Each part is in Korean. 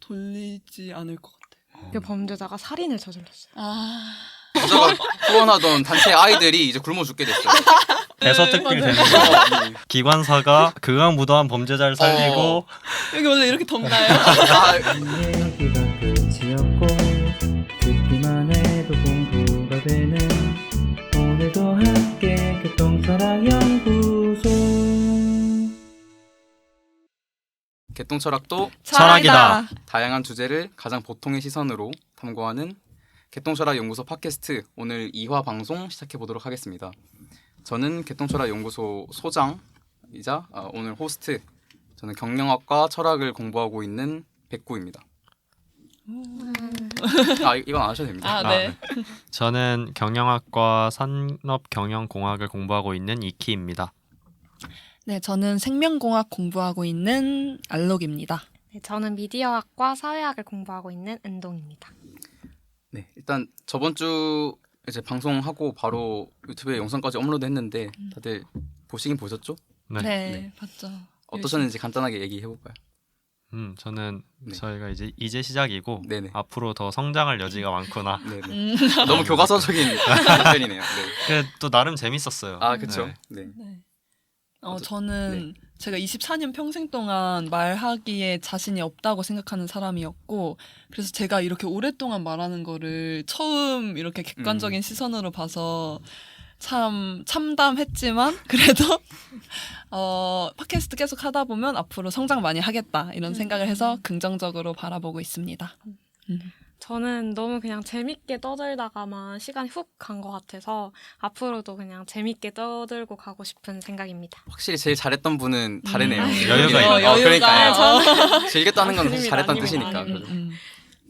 돌리지 않을 것 같아요. 그 범죄자가 살인을 저질렀어요. 부자가 후원하던 단체 아이들이 이제 굶어 죽게 됐어요. 대서 특필 되는 거. 기관사가 극악무도한 범죄자를 살리고 여기 원래 이렇게 덥나요? 여기가 끝이었고 듣기만 해도 공부가 되는 오늘도 함께 교통철학연구소. 개똥철학도 철학이다. 다양한 주제를 가장 보통의 시선으로 탐구하는 개똥철학연구소 팟캐스트 오늘 2화 방송 시작해 보도록 하겠습니다. 저는 개똥철학연구소 소장이자 오늘 호스트, 저는 경영학과 철학을 공부하고 있는 백구입니다. 이건 안 하셔도 됩니다. 네. 저는 경영학과 산업경영공학을 공부하고 있는 이키입니다. 네, 저는 생명공학 공부하고 있는 알록입니다. 네, 저는 미디어학과 사회학을 공부하고 있는 은동입니다. 네, 일단 저번 주 이제 방송하고 바로 유튜브에 영상까지 업로드했는데 다들 보시긴 보셨죠? 네, 봤죠. 어떠셨는지 간단하게 얘기해 볼까요? 저는 네. 저희가 이제 시작이고 네네. 앞으로 더 성장할 여지가 많구나. 네네. 너무 교과서적인 답변이네요. 네. 그래, 또 나름 재밌었어요. 그렇죠. 네. 네. 네. 저는 제가 24년 평생 동안 말하기에 자신이 없다고 생각하는 사람이었고, 그래서 제가 이렇게 오랫동안 말하는 거를 처음 이렇게 객관적인 시선으로 봐서 참 참담했지만 그래도 팟캐스트 계속 하다 보면 앞으로 성장 많이 하겠다 이런 생각을 해서 긍정적으로 바라보고 있습니다. 저는 너무 그냥 재밌게 떠들다가만 시간이 훅 간 것 같아서 앞으로도 그냥 재밌게 떠들고 가고 싶은 생각입니다. 확실히 제일 잘했던 분은 다르네요. 여유가 있네요. 그러니까요. 즐겼다는 건 사실 그림이 잘했다는 아닙니다. 뜻이니까. 그죠?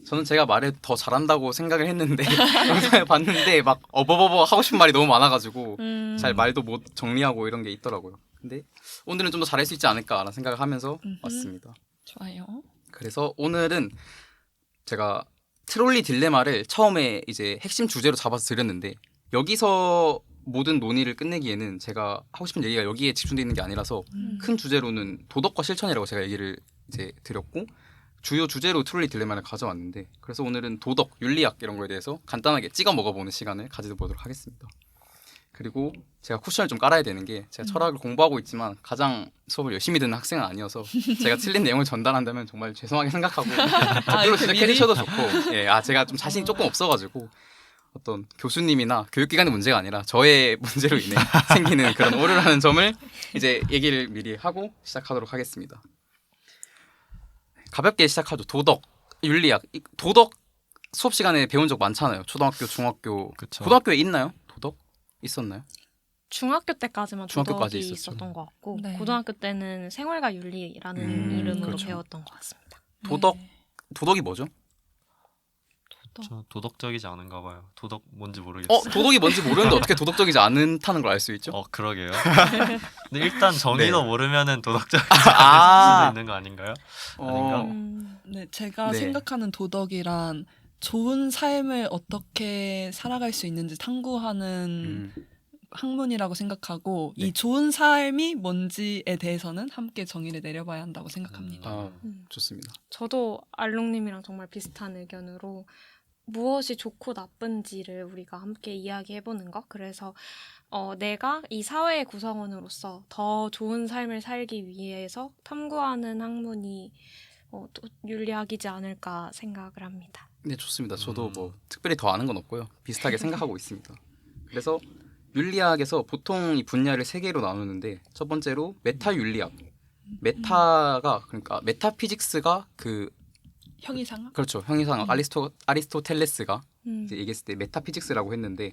저는 제가 말을 더 잘한다고 생각을 했는데 영상을 봤는데 막 어버버버 하고 싶은 말이 너무 많아가지고 잘 말도 못 정리하고 이런 게 있더라고요. 근데 오늘은 좀 더 잘할 수 있지 않을까라는 생각을 하면서 왔습니다. 좋아요. 그래서 오늘은 제가 트롤리 딜레마를 처음에 이제 핵심 주제로 잡아서 드렸는데 여기서 모든 논의를 끝내기에는 제가 하고 싶은 얘기가 여기에 집중되어 있는 게 아니라서 큰 주제로는 도덕과 실천이라고 제가 얘기를 이제 드렸고 주요 주제로 트롤리 딜레마를 가져왔는데 그래서 오늘은 도덕, 윤리학 이런 거에 대해서 간단하게 찍어 먹어보는 시간을 가져보도록 하겠습니다. 그리고 제가 쿠션을 좀 깔아야 되는 게 제가 철학을 공부하고 있지만 가장 수업을 열심히 듣는 학생은 아니어서 제가 틀린 내용을 전달한다면 정말 죄송하게 생각하고 댓글로 지적해 주셔도 좋고 제가 좀 자신이 조금 없어가지고 어떤 교수님이나 교육기관의 문제가 아니라 저의 문제로 인해 생기는 그런 오류라는 점을 이제 얘기를 미리 하고 시작하도록 하겠습니다. 가볍게 시작하죠. 도덕, 윤리학. 도덕 수업 시간에 배운 적 많잖아요. 초등학교, 중학교, 그쵸. 고등학교에 있나요? 도덕? 있었나요? 중학교 때까지만 중학교까지 도덕이 있었죠. 있었던 것 같고 네. 고등학교 때는 생활과 윤리라는 이름으로 그렇죠. 배웠던 것 같습니다. 도덕이 뭐죠? 저 도덕적이지 않은가 봐요. 도덕 뭔지 모르겠어요. 도덕이 뭔지 모르는데 어떻게 도덕적이지 않다는 걸 알 수 있죠? 그러게요. 근데 일단 정의도 네. 모르면은 도덕적이지 않을 수도 있는 거 아닌가요? 아닌가? 네, 제가 네. 생각하는 도덕이란 좋은 삶을 어떻게 살아갈 수 있는지 탐구하는 학문이라고 생각하고 네. 이 좋은 삶이 뭔지에 대해서는 함께 정의를 내려봐야 한다고 생각합니다. 좋습니다. 저도 알롱님이랑 정말 비슷한 의견으로 무엇이 좋고 나쁜지를 우리가 함께 이야기해보는 것. 그래서 내가 이 사회의 구성원으로서 더 좋은 삶을 살기 위해서 탐구하는 학문이 윤리학이지 않을까 생각을 합니다. 네, 좋습니다. 저도 뭐 특별히 더 아는 건 없고요. 비슷하게 생각하고 있습니다. 그래서 윤리학에서 보통 이 분야를 세 개로 나누는데 첫 번째로 메타 윤리학. 메타가 그러니까 메타피직스가 형이상학? 그렇죠. 형이상학 아리스토텔레스가 이제 얘기했을 때 메타피직스라고 했는데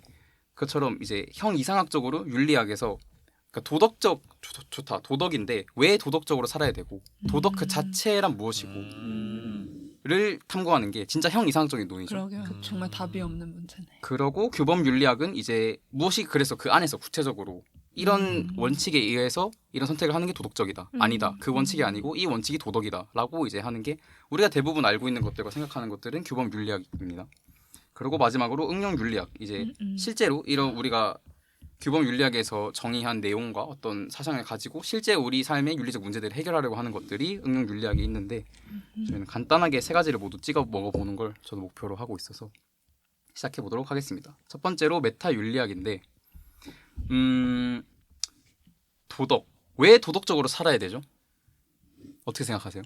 그처럼 이제 형이상학적으로 윤리학에서 그러니까 좋다. 도덕인데 왜 도덕적으로 살아야 되고 도덕 그 자체란 무엇이고 를 탐구하는 게 진짜 형이상학적인 논의죠. 그러게요. 정말 답이 없는 문제네. 그러고 규범 윤리학은 이제 무엇이 그래서 그 안에서 구체적으로 이런 원칙에 의해서 이런 선택을 하는 게 도덕적이다. 아니다. 그 원칙이 아니고 이 원칙이 도덕이다라고 이제 하는 게 우리가 대부분 알고 있는 것들과 생각하는 것들은 규범 윤리학입니다. 그리고 마지막으로 응용 윤리학. 이제 실제로 이런 우리가 규범 윤리학에서 정의한 내용과 어떤 사상을 가지고 실제 우리 삶의 윤리적 문제들을 해결하려고 하는 것들이 응용 윤리학에 있는데 저희는 간단하게 3가지를 모두 찍어 먹어보는 걸 저도 목표로 하고 있어서 시작해 보도록 하겠습니다. 첫 번째로 메타 윤리학인데 도덕. 왜 도덕적으로 살아야 되죠? 어떻게 생각하세요?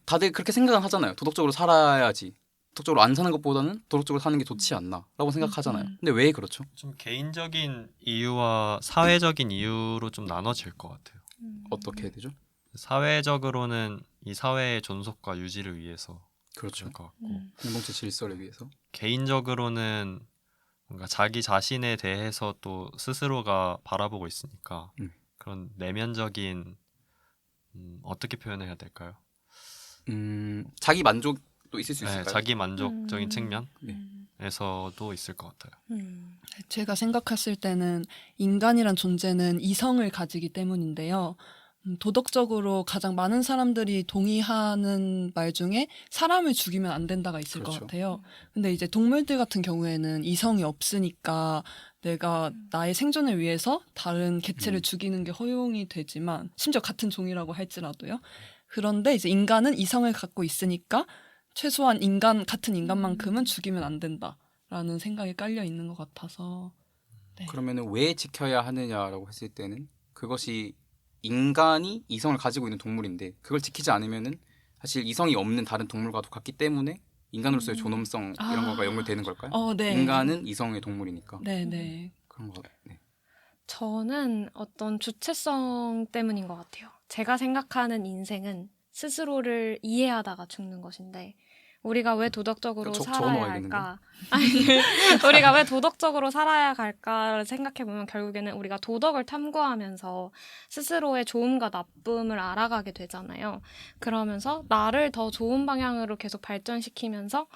다들 그렇게 생각은 하잖아요. 도덕적으로 살아야지. 도덕적으로 안 사는 것보다는 도덕적으로 사는 게 좋지 않나라고 생각하잖아요. 근데 왜 그렇죠? 좀 개인적인 이유와 사회적인 이유로 좀 나눠질 것 같아요. 어떻게 해야 되죠? 사회적으로는 이 사회의 존속과 유지를 위해서 그렇죠. 그럴 것 같고 공동체 질서를 위해서. 개인적으로는 뭔가 자기 자신에 대해서 또 스스로가 바라보고 있으니까 그런 내면적인 어떻게 표현해야 될까요? 자기 만족도 있을 수 네, 있을까요? 자기 만족적인 네. 측면에서도 있을 것 같아요. 제가 생각했을 때는 인간이란 존재는 이성을 가지기 때문인데요. 도덕적으로 가장 많은 사람들이 동의하는 말 중에 사람을 죽이면 안 된다가 있을 그렇죠. 것 같아요. 근데 이제 동물들 같은 경우에는 이성이 없으니까 내가 나의 생존을 위해서 다른 개체를 죽이는 게 허용이 되지만 심지어 같은 종이라고 할지라도요. 그런데 이제 인간은 이성을 갖고 있으니까 최소한 같은 인간만큼은 죽이면 안 된다라는 생각이 깔려 있는 것 같아서. 네. 그러면은 왜 지켜야 하느냐라고 했을 때는 그것이 인간이 이성을 가지고 있는 동물인데 그걸 지키지 않으면은 사실 이성이 없는 다른 동물과도 같기 때문에 인간으로서의 존엄성 이런 거가 연결되는 걸까요? 네. 인간은 이성의 동물이니까. 네. 그런 거. 네. 저는 어떤 주체성 때문인 것 같아요. 제가 생각하는 인생은 스스로를 이해하다가 죽는 것인데 우리가 왜 도덕적으로 살아야 적어놓아야겠는데? 할까? 아니, 우리가 왜 도덕적으로 살아야 할까를 생각해보면 결국에는 우리가 도덕을 탐구하면서 스스로의 좋음과 나쁨을 알아가게 되잖아요. 그러면서 나를 더 좋은 방향으로 계속 발전시키면서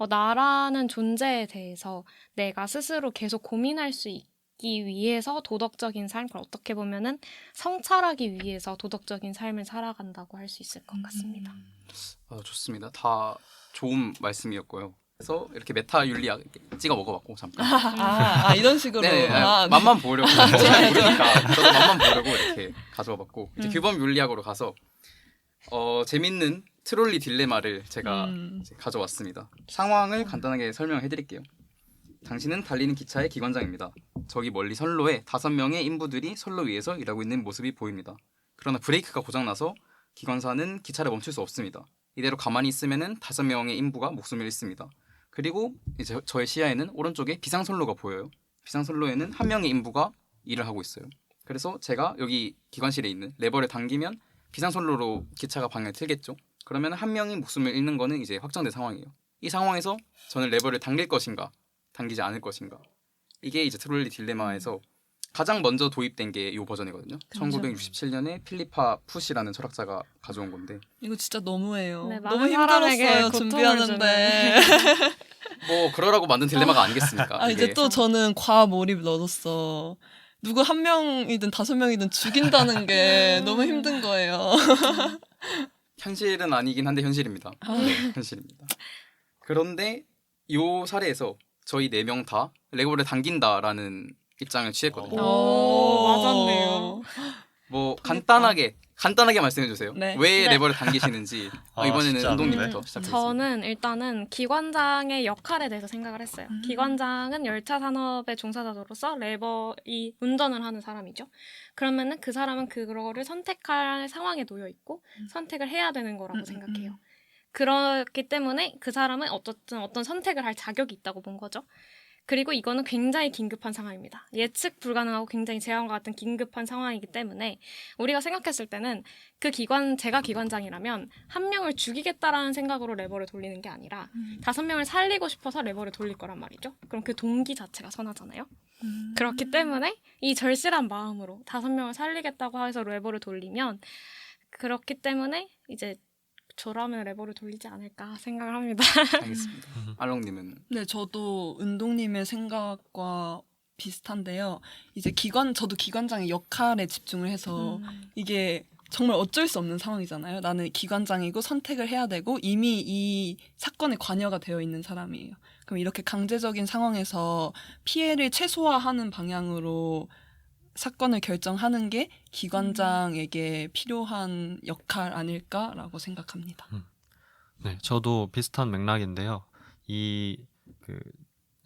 나라는 존재에 대해서 내가 스스로 계속 고민할 수 있기 위해서 도덕적인 삶을 어떻게 보면은 성찰하기 위해서 도덕적인 삶을 살아간다고 할 수 있을 것 같습니다. 좋습니다. 다 좋은 말씀이었고요. 그래서 이렇게 메타 윤리학 찍어 먹어봤고 잠깐. 이런 식으로. 네, 네. 맛만 보려고 잘 모르니까 저도 맛만 보려고 이렇게 가져와봤고 이제 규범 윤리학으로 가서 재밌는 트롤리 딜레마를 제가 이제 가져왔습니다. 상황을 간단하게 설명해드릴게요. 당신은 달리는 기차의 기관장입니다. 저기 멀리 선로에 5명의 인부들이 선로 위에서 일하고 있는 모습이 보입니다. 그러나 브레이크가 고장나서 기관사는 기차를 멈출 수 없습니다. 이대로 가만히 있으면은 5명의 인부가 목숨을 잃습니다. 그리고 이제 저의 시야에는 오른쪽에 비상선로가 보여요. 비상선로에는 1명의 인부가 일을 하고 있어요. 그래서 제가 여기 기관실에 있는 레버를 당기면 비상선로로 기차가 방향을 틀겠죠. 그러면 1명이 목숨을 잃는 거는 이제 확정된 상황이에요. 이 상황에서 저는 레버를 당길 것인가, 당기지 않을 것인가. 이게 이제 트롤리 딜레마에서 가장 먼저 도입된 게 이 버전이거든요. 그렇죠. 1967년에 필리파 푸시라는 철학자가 가져온 건데 이거 진짜 너무해요. 네, 너무 많은 사람에게 힘들었어요 고통을 준비하는데. 뭐 그러라고 만든 딜레마가 아니겠습니까? 이제 이게. 또 저는 과몰입 넣었어. 누구 1명이든 5명이든 죽인다는 게 너무 힘든 거예요. 현실은 아니긴 한데 현실입니다. 네, 현실입니다. 그런데 이 사례에서 저희 4명 다 레버를 당긴다라는 입장을 취했거든요. 맞았네요. 뭐 간단하게 말씀해 주세요. 네. 왜 네. 레버를 당기시는지 이번에는 진짜 운동님부터 시작하겠습니다. 저는 일단은 기관장의 역할에 대해서 생각을 했어요. 기관장은 열차 산업의 종사자로서 레버이 운전을 하는 사람이죠. 그러면은 그 사람은 그거를 선택할 상황에 놓여 있고 선택을 해야 되는 거라고 생각해요. 그렇기 때문에 그 사람은 어떤 선택을 할 자격이 있다고 본 거죠. 그리고 이거는 굉장히 긴급한 상황입니다. 예측 불가능하고 굉장히 재앙과 같은 긴급한 상황이기 때문에 우리가 생각했을 때는 제가 기관장이라면 1명을 죽이겠다라는 생각으로 레버를 돌리는 게 아니라 5명을 살리고 싶어서 레버를 돌릴 거란 말이죠. 그럼 그 동기 자체가 선하잖아요. 그렇기 때문에 이 절실한 마음으로 5명을 살리겠다고 해서 레버를 돌리면 그렇기 때문에 이제 저라면 레버를 돌리지 않을까 생각을 합니다. 알겠습니다. 알롱님은 네, 저도 은동님의 생각과 비슷한데요. 이제 저도 기관장의 역할에 집중을 해서 이게 정말 어쩔 수 없는 상황이잖아요. 나는 기관장이고 선택을 해야 되고 이미 이 사건에 관여가 되어 있는 사람이에요. 그럼 이렇게 강제적인 상황에서 피해를 최소화하는 방향으로 사건을 결정하는 게 기관장에게 필요한 역할 아닐까라고 생각합니다. 네, 저도 비슷한 맥락인데요. 이 그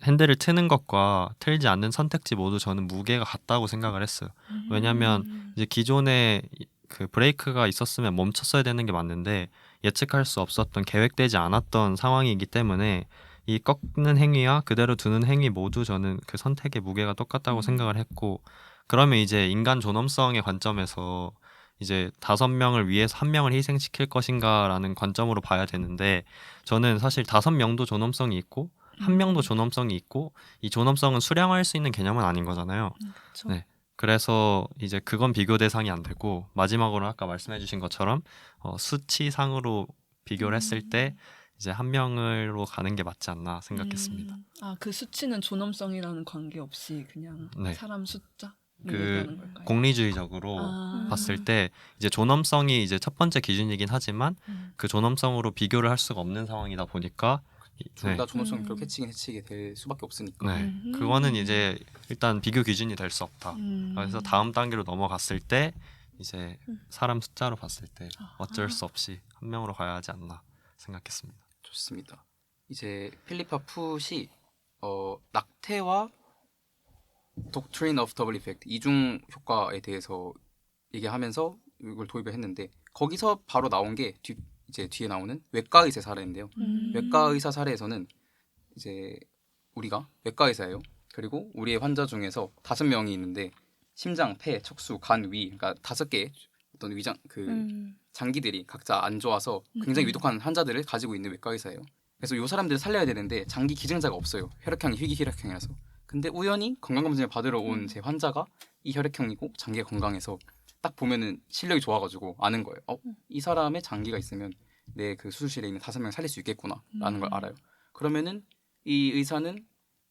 핸들을 트는 것과 틀지 않는 선택지 모두 저는 무게가 같다고 생각을 했어요. 왜냐하면 이제 기존에 그 브레이크가 있었으면 멈췄어야 되는 게 맞는데 예측할 수 없었던 계획되지 않았던 상황이기 때문에 이 꺾는 행위와 그대로 두는 행위 모두 저는 그 선택의 무게가 똑같다고 생각을 했고 그러면 이제 인간 존엄성의 관점에서 이제 5명을 위해서 1명을 희생시킬 것인가라는 관점으로 봐야 되는데 저는 사실 5명도 존엄성이 있고 1명도 존엄성이 있고 이 존엄성은 수량화할 수 있는 개념은 아닌 거잖아요. 그렇죠. 네. 그래서 이제 그건 비교 대상이 안 되고 마지막으로 아까 말씀해주신 것처럼 수치상으로 비교를 했을 때 이제 1명으로 가는 게 맞지 않나 생각했습니다. 그 수치는 존엄성이라는 관계없이 그냥 네. 사람 숫자 그 공리주의적으로 봤을 때 이제 존엄성이 이제 첫 번째 기준이긴 하지만 그 존엄성으로 비교를 할 수가 없는 상황이다 보니까 둘 다 존엄성 그렇게 해치게 될 수밖에 없으니까. 네, 그거는 이제 일단 비교 기준이 될 수 없다. 그래서 다음 단계로 넘어갔을 때 이제 사람 숫자로 봤을 때 어쩔 수 없이 1명으로 가야 하지 않나 생각했습니다. 좋습니다. 이제 필리파 풋이 낙태와 Doctrine of Double Effect 이중 효과에 대해서 얘기하면서 이걸 도입을 했는데 거기서 바로 나온 게 이제 뒤에 나오는 외과 의사 사례인데요. 외과 의사 사례에서는 이제 우리가 외과 의사예요. 그리고 우리의 환자 중에서 5명이 있는데 심장, 폐, 척수, 간, 위 그러니까 5개의 어떤 위장 장기들이 각자 안 좋아서 굉장히 위독한 환자들을 가지고 있는 외과 의사예요. 그래서 이 사람들을 살려야 되는데 장기 기증자가 없어요. 혈액형이 희귀 혈액형이라서. 근데 우연히 건강검진을 받으러 온 제 환자가 이 혈액형이고 장기가 건강해서 딱 보면은 실력이 좋아가지고 아는 거예요. 이 사람의 장기가 있으면 내 그 수술실에 있는 5명 살릴 수 있겠구나라는 걸 알아요. 그러면은 이 의사는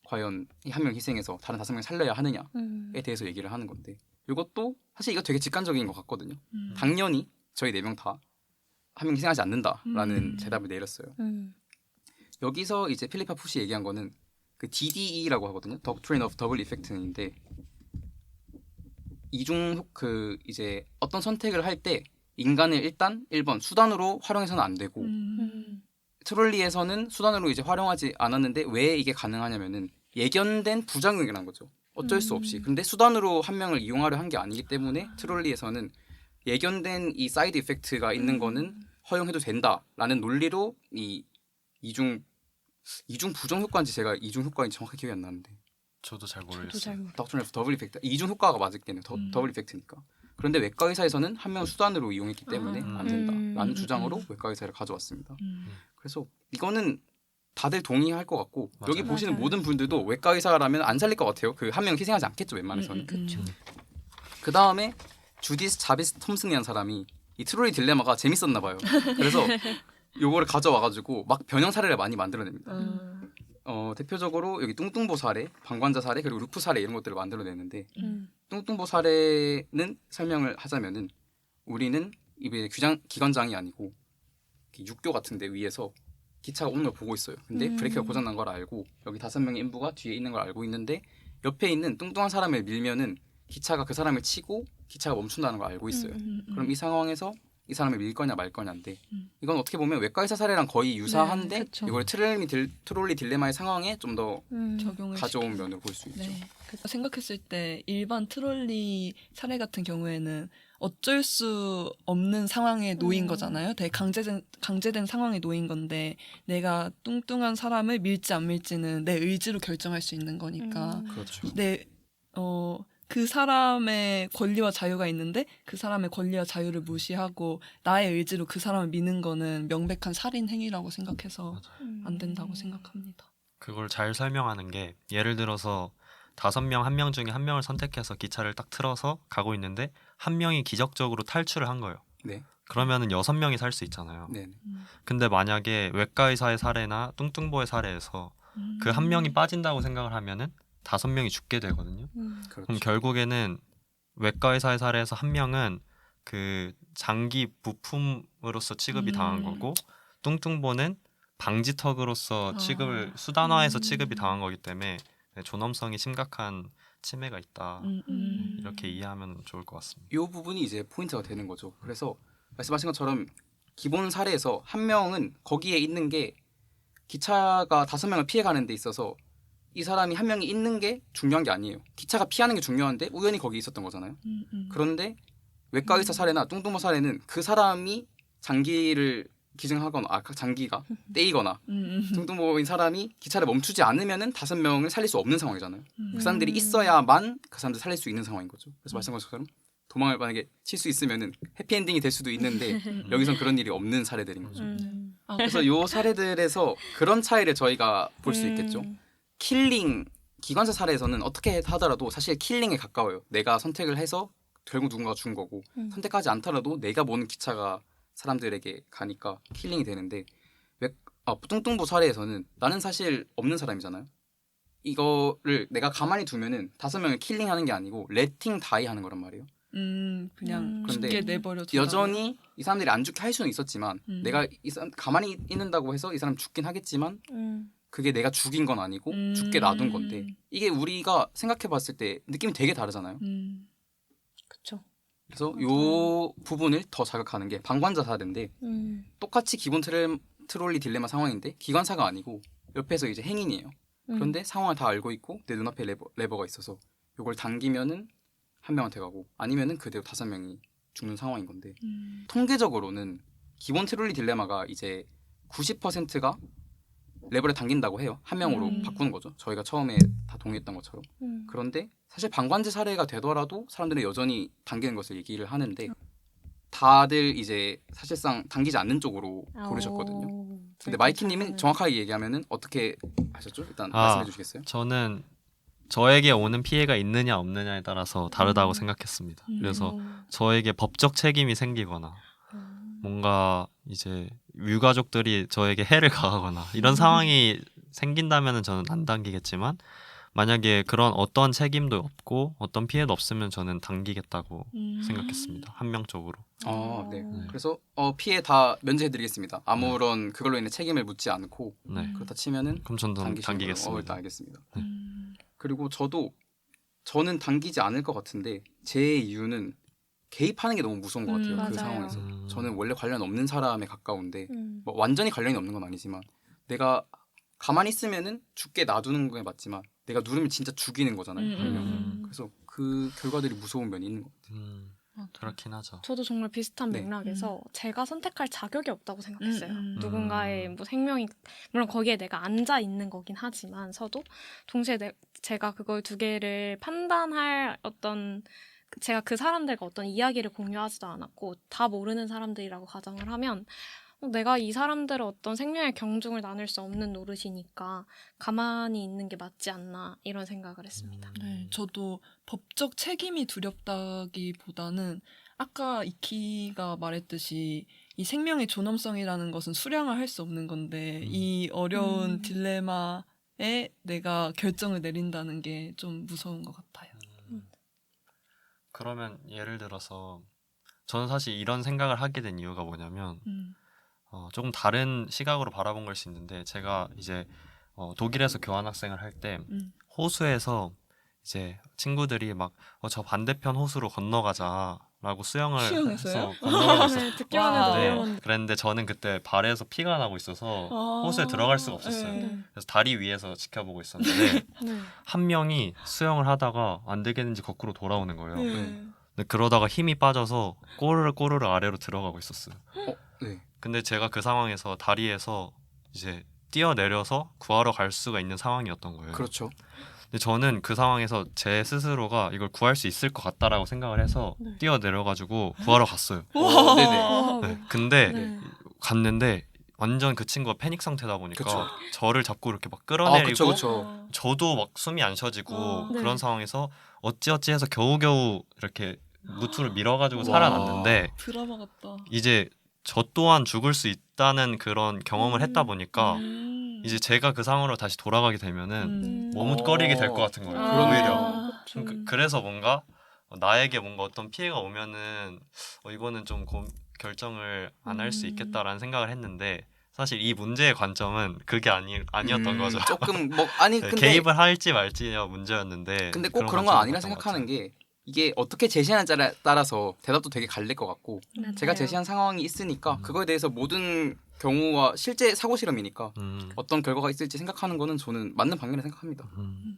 과연 이 1명 희생해서 다른 5명 살려야 하느냐에 대해서 얘기를 하는 건데 이것도 사실 이거 되게 직관적인 것 같거든요. 당연히 저희 4명 다 1명 희생하지 않는다라는 대답을 내렸어요. 여기서 이제 필리파 풋이 얘기한 거는 그 DDE라고 하거든요. Doctrine of Double Effect인데 이제 어떤 선택을 할 때 인간을 일단 1번 수단으로 활용해서는 안 되고 트롤리에서는 수단으로 이제 활용하지 않았는데 왜 이게 가능하냐면은 예견된 부작용이라는 거죠. 어쩔 수 없이. 근데 수단으로 1명을 이용하려 한 게 아니기 때문에 트롤리에서는 예견된 이 사이드 이펙트가 있는 거는 허용해도 된다라는 논리로 이 이중 부정 효과인지 제가 이중 효과인지 정확히 기억이 안 나는데 저도 잘 저도 모르겠어요. 잘 모르. 닥터널 더블 이펙트 이중 효과가 맞겠네요. 더블 이펙트니까. 그런데 외과 의사에서는 1명 수단으로 이용했기 때문에 안 된다라는 주장으로 외과 의사를 가져왔습니다. 그래서 이거는 다들 동의할 것 같고 맞아요. 여기 보시는 맞아요. 모든 분들도 외과 의사라면 안 살릴 것 같아요. 그 1명 희생하지 않겠죠 웬만해서는. 그렇죠. 그 다음에 주디스 자비스 톰슨이라는 사람이 이 트롤리 딜레마가 재밌었나 봐요. 그래서 요거를 가져와가지고 막 변형 사례를 많이 만들어냅니다. 대표적으로 여기 뚱뚱보 사례, 방관자 사례, 그리고 루프 사례 이런 것들을 만들어내는데 뚱뚱보 사례는 설명을 하자면은 우리는 이게 기관장이 아니고 육교 같은데 위에서 기차가 오는 걸 보고 있어요. 근데 브레이크가 고장난 걸 알고 여기 5명의 인부가 뒤에 있는 걸 알고 있는데 옆에 있는 뚱뚱한 사람을 밀면은 기차가 그 사람을 치고 기차가 멈춘다는 걸 알고 있어요. 그럼 이 상황에서 이 사람을 밀 거냐 말 거냐인데 이건 어떻게 보면 외과 의사 사례랑 거의 유사한데 네, 그쵸. 이걸 트롤리 딜레마의 상황에 좀 더 적용을 가져온 시켜서. 면을 볼 수 있죠. 네. 생각했을 때 일반 트롤리 사례 같은 경우에는 어쩔 수 없는 상황에 놓인 거잖아요. 되게 강제된 상황에 놓인 건데 내가 뚱뚱한 사람을 밀지 안 밀지는 내 의지로 결정할 수 있는 거니까 그렇죠. 그 사람의 권리와 자유가 있는데 그 사람의 권리와 자유를 무시하고 나의 의지로 그 사람을 미는 거는 명백한 살인 행위라고 생각해서 안 된다고 생각합니다. 그걸 잘 설명하는 게 예를 들어서 5명 1명 중에 1명을 선택해서 기차를 딱 틀어서 가고 있는데 1명이 기적적으로 탈출을 한 거예요. 네. 그러면은 6명이 살 수 있잖아요. 네. 근데 만약에 외과 의사의 사례나 뚱뚱보의 사례에서 그 1명이 빠진다고 생각을 하면은 5명이 죽게 되거든요. 그렇죠. 그럼 결국에는 외과 의사의 사례에서 1명은 그 장기 부품으로서 취급이 당한 거고 뚱뚱보는 방지턱으로서 취급을 수단화해서 취급이 당한 거기 때문에 존엄성이 심각한 침해가 있다. 이렇게 이해하면 좋을 것 같습니다. 이 부분이 이제 포인트가 되는 거죠. 그래서 말씀하신 것처럼 기본 사례에서 한 명은 거기에 있는 게 기차가 5명을 피해가는 데 있어서 이 사람이 한 명이 있는 게 중요한 게 아니에요. 기차가 피하는 게 중요한데 우연히 거기 있었던 거잖아요. 그런데 외과 의사 사례나 뚱뚱보 사례는 그 사람이 장기를 기증하거나 장기가 떼이거나 뚱뚱보인 사람이 기차를 멈추지 않으면은 5명을 살릴 수 없는 상황이잖아요. 그 사람들이 있어야만 그 사람들 살릴 수 있는 상황인 거죠. 그래서 말씀하신 것처럼 도망을 만약에 칠 수 있으면은 해피엔딩이 될 수도 있는데 여기선 그런 일이 없는 사례들인 거죠. 그래서 요 사례들에서 그런 차이를 저희가 볼 수 있겠죠. 킬링 기관사 사례에서는 어떻게 하더라도 사실 킬링에 가까워요. 내가 선택을 해서 결국 누군가가 죽은 거고 선택하지 않더라도 내가 모는 기차가 사람들에게 가니까 킬링이 되는데 뚱뚱보 사례에서는 나는 사실 없는 사람이잖아요. 이거를 내가 가만히 두면은 5명을 킬링하는 게 아니고 레팅 다이 하는 거란 말이에요. 그냥 그런데 죽게 내버려 두다가. 여전히 이 사람들이 안 죽게 할 수는 있었지만 내가 이 사람 가만히 있는다고 해서 이 사람 죽긴 하겠지만 그게 내가 죽인 건 아니고 죽게 놔둔 건데 이게 우리가 생각해봤을 때 느낌이 되게 다르잖아요. 그렇죠. 그래서 요 부분을 더 자극하는 게 방관자 사례인데 똑같이 기본 트롤리 딜레마 상황인데 기관사가 아니고 옆에서 이제 행인이에요. 그런데 상황을 다 알고 있고 내 눈앞에 레버가 있어서 요걸 당기면은 한 명한테 가고 아니면은 그대로 5명이 죽는 상황인 건데 통계적으로는 기본 트롤리 딜레마가 이제 90%가 레버를 당긴다고 해요. 한 명으로 바꾸는 거죠. 저희가 처음에 다 동의했던 것처럼. 그런데 사실 방관제 사례가 되더라도 사람들은 여전히 당기는 것을 얘기를 하는데 다들 이제 사실상 당기지 않는 쪽으로 고르셨거든요. 근데 마이키님은 정확하게 얘기하면은 어떻게 하셨죠? 일단 말씀해 주시겠어요? 저는 저에게 오는 피해가 있느냐 없느냐에 따라서 다르다고 생각했습니다. 그래서 저에게 법적 책임이 생기거나 뭔가 이제 유가족들이 저에게 해를 가하거나 이런 상황이 생긴다면 저는 안 당기겠지만 만약에 그런 어떤 책임도 없고 어떤 피해도 없으면 저는 당기겠다고 생각했습니다. 한 명적으로. 네. 그래서 피해 다 면제해드리겠습니다. 아무런 그걸로 인해 책임을 묻지 않고 네. 그렇다 치면은 그럼 저는 당기겠습니다. 일단 알겠습니다. 그리고 저는 당기지 않을 것 같은데 제 이유는 개입하는 게 너무 무서운 것 같아요. 그 맞아요. 상황에서 저는 원래 관련 없는 사람에 가까운데 뭐 완전히 관련이 없는 건 아니지만 내가 가만히 있으면은 죽게 놔두는 게 맞지만 내가 누르면 진짜 죽이는 거잖아요. 그래서 그 결과들이 무서운 면이 있는 것 같아요. 그렇긴 하죠. 저도 정말 비슷한 네. 맥락에서 제가 선택할 자격이 없다고 생각했어요. 누군가의 뭐 생명이 물론 거기에 내가 앉아 있는 거긴 하지만서도 동시에 제가 그걸 두 개를 판단할 어떤 제가 그 사람들과 어떤 이야기를 공유하지도 않았고 다 모르는 사람들이라고 가정을 하면 내가 이 사람들의 어떤 생명의 경중을 나눌 수 없는 노릇이니까 가만히 있는 게 맞지 않나 이런 생각을 했습니다. 네, 저도 법적 책임이 두렵다기보다는 아까 이키가 말했듯이 이 생명의 존엄성이라는 것은 수량을 할 수 없는 건데 이 어려운 딜레마에 내가 결정을 내린다는 게 좀 무서운 것 같아요. 그러면 예를 들어서 저는 사실 이런 생각을 하게 된 이유가 뭐냐면 조금 다른 시각으로 바라본 걸 수 있는데 제가 이제 독일에서 교환학생을 할 때 호수에서 이제 친구들이 막 저 반대편 호수로 건너가자라고 수영을 수영했어요? 해서 건너가고 있었어요. 네, 듣기만 해도 위험한데. 그랬는데 저는 그때 발에서 피가 나고 있어서 호수에 들어갈 수가 없었어요. 네. 그래서 다리 위에서 지켜보고 있었는데 한 명이 수영을 하다가 안 되겠는지 거꾸로 돌아오는 거예요. 근데 그러다가 힘이 빠져서 꼬르르 아래로 들어가고 있었어요. 네. 근데 제가 그 상황에서 다리에서 이제 뛰어내려서 구하러 갈 수가 있는 상황이었던 거예요. 그렇죠. 근데 저는 그 상황에서 제 스스로가 이걸 구할 수 있을 것 같다라고 생각을 해서 뛰어내려가지고 구하러 갔어요. 네네. 네. 근데 갔는데 완전 그 친구가 패닉 상태다 보니까 그쵸. 저를 자꾸 이렇게 막 끌어내리고 그쵸. 저도 막 숨이 안 쉬어지고 그런 상황에서 어찌어찌해서 겨우겨우 이렇게 무트를 밀어가지고 살아났는데 드라마 같다. 이제 저 또한 죽을 수 있다는 그런 경험을 했다 보니까 이제 제가 그 상황으로 다시 돌아가게 되면은 머뭇거리게 될 것 같은 거예요. 그러네요. 오히려 그래서 뭔가 나에게 뭔가 어떤 피해가 오면은 이거는 좀 결정을 안 할 수 음. 있겠다라는 생각을 했는데 사실 이 문제의 관점은 그게 아니었던 거죠. 조금 뭐 아니 네, 근데 개입을 할지 말지가 문제였는데 근데 꼭 그런 건 관점을 아니라 봤던 것 생각하는 같아요. 게 이게 어떻게 제시하느냐에 따라서 대답도 되게 갈릴 것 같고 제가 맞아요. 제시한 상황이 있으니까 음. 그거에 대해서 모든 경우와 실제 사고 실험이니까 음, 어떤 결과가 있을지 생각하는 거는 저는 맞는 방향이라 생각합니다. 음,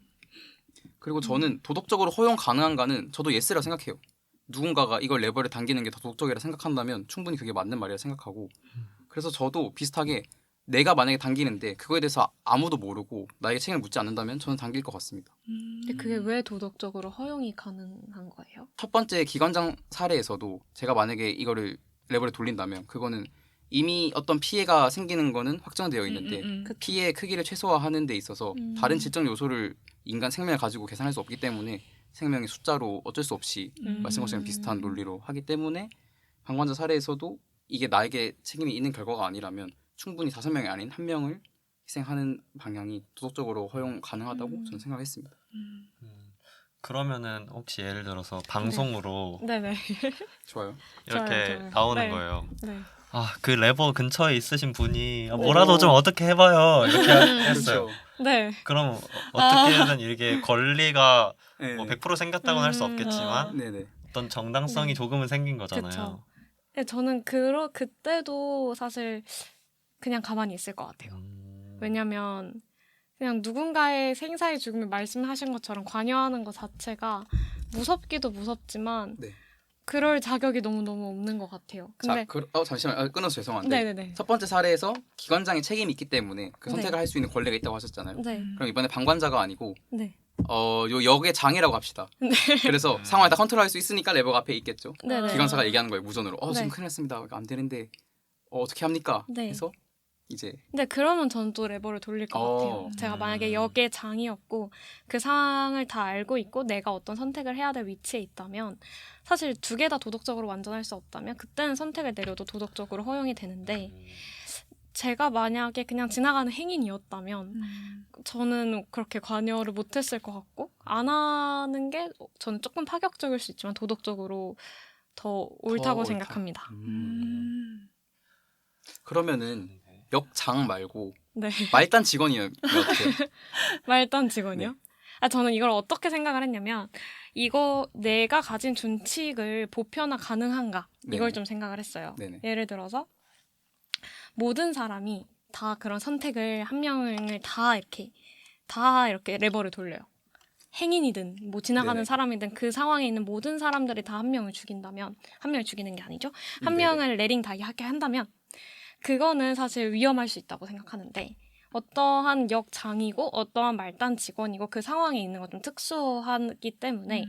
그리고 저는 도덕적으로 허용 가능한가는 저도 예스라 생각해요. 누군가가 이걸 레버를 당기는 게 더 도덕적이라 생각한다면 충분히 그게 맞는 말이라 생각하고 그래서 저도 비슷하게 내가 만약에 당기는데 그거에 대해서 아무도 모르고 나에게 책임을 묻지 않는다면 저는 당길 것 같습니다. 근데 그게 왜 도덕적으로 허용이 가능한 거예요? 첫 번째 기관장 사례에서도 제가 만약에 이거를 레버를 돌린다면 그거는 이미 어떤 피해가 생기는 거는 확정되어 있는데 그 피해의 크기를 최소화하는 데 있어서 다른 음. 질적 요소를 인간 생명을 가지고 계산할 수 없기 때문에 생명의 숫자로 어쩔 수 없이 말씀하신 비슷한 논리로 하기 때문에 방관자 사례에서도 이게 나에게 책임이 있는 결과가 아니라면 충분히 5명이 아닌 1명을 희생하는 방향이 도덕적으로 허용 가능하다고 저는 생각했습니다. 음. 그러면은 혹시 예를 들어서 방송으로 네네. 좋아요. 이렇게 좋아요. 나오는 네. 거예요. 네. 그 레버 근처에 있으신 분이 뭐라도 좀 어떻게 해봐요 이렇게 했어요. 네. 그럼 어떻게든 이게 권리가 네. 뭐 100% 생겼다고는 할 수 음. 없겠지만 네네. 어떤 정당성이 네. 조금은 생긴 거잖아요. 그쵸. 네, 저는 그때도 사실 그냥 가만히 있을 것 같아요. 왜냐면 그냥 누군가의 생사의 죽음을 말씀하신 것처럼 관여하는 것 자체가 무섭기도 무섭지만 네. 그럴 자격이 너무너무 없는 것 같아요. 근데 잠시만 끊어서 죄송한데 네네네. 첫 번째 사례에서 기관장의 책임이 있기 때문에 그 선택을 네. 할 수 있는 권리가 있다고 하셨잖아요. 네. 그럼 이번에 방관자가 아니고 네. 요 역의 장이라고 합시다. 그래서 상황을 다 컨트롤할 수 있으니까 레버가 앞에 있겠죠. 네네. 기관사가 얘기하는 거예요 무전으로. 네. 지금 큰일 났습니다. 이거 안 되는데 어떻게 합니까? 네. 해서 이제 근데 그러면 전 또 레버를 돌릴 것 같아요. 제가 만약에 역의 장이었고 그 상황을 다 알고 있고 내가 어떤 선택을 해야 될 위치에 있다면 사실 2개 다 도덕적으로 완전할 수 없다면 그때는 선택을 내려도 도덕적으로 허용이 되는데 제가 만약에 그냥 지나가는 행인이었다면 저는 그렇게 관여를 못했을 것 같고 안 하는 게 저는 조금 파격적일 수 있지만 도덕적으로 더 옳다고 옳다. 생각합니다. 그러면은 역장 말고 네. 말단 직원이면 어때요? 말단 직원이요? 네. 저는 이걸 어떻게 생각을 했냐면 이거 내가 가진 준칙을 보편화 가능한가 이걸 네네. 좀 생각을 했어요. 네네. 예를 들어서 모든 사람이 다 그런 선택을 한 명을 다 이렇게 레버를 돌려요. 행인이든 뭐 지나가는 네네. 사람이든 그 상황에 있는 모든 사람들이 다 한 명을 죽인다면 한 명을 죽이는 게 아니죠. 한 네네. 명을 레링 다이 하게 한다면 그거는 사실 위험할 수 있다고 생각하는데 어떠한 역장이고 어떠한 말단 직원이고 그 상황에 있는 건 좀 특수하기 때문에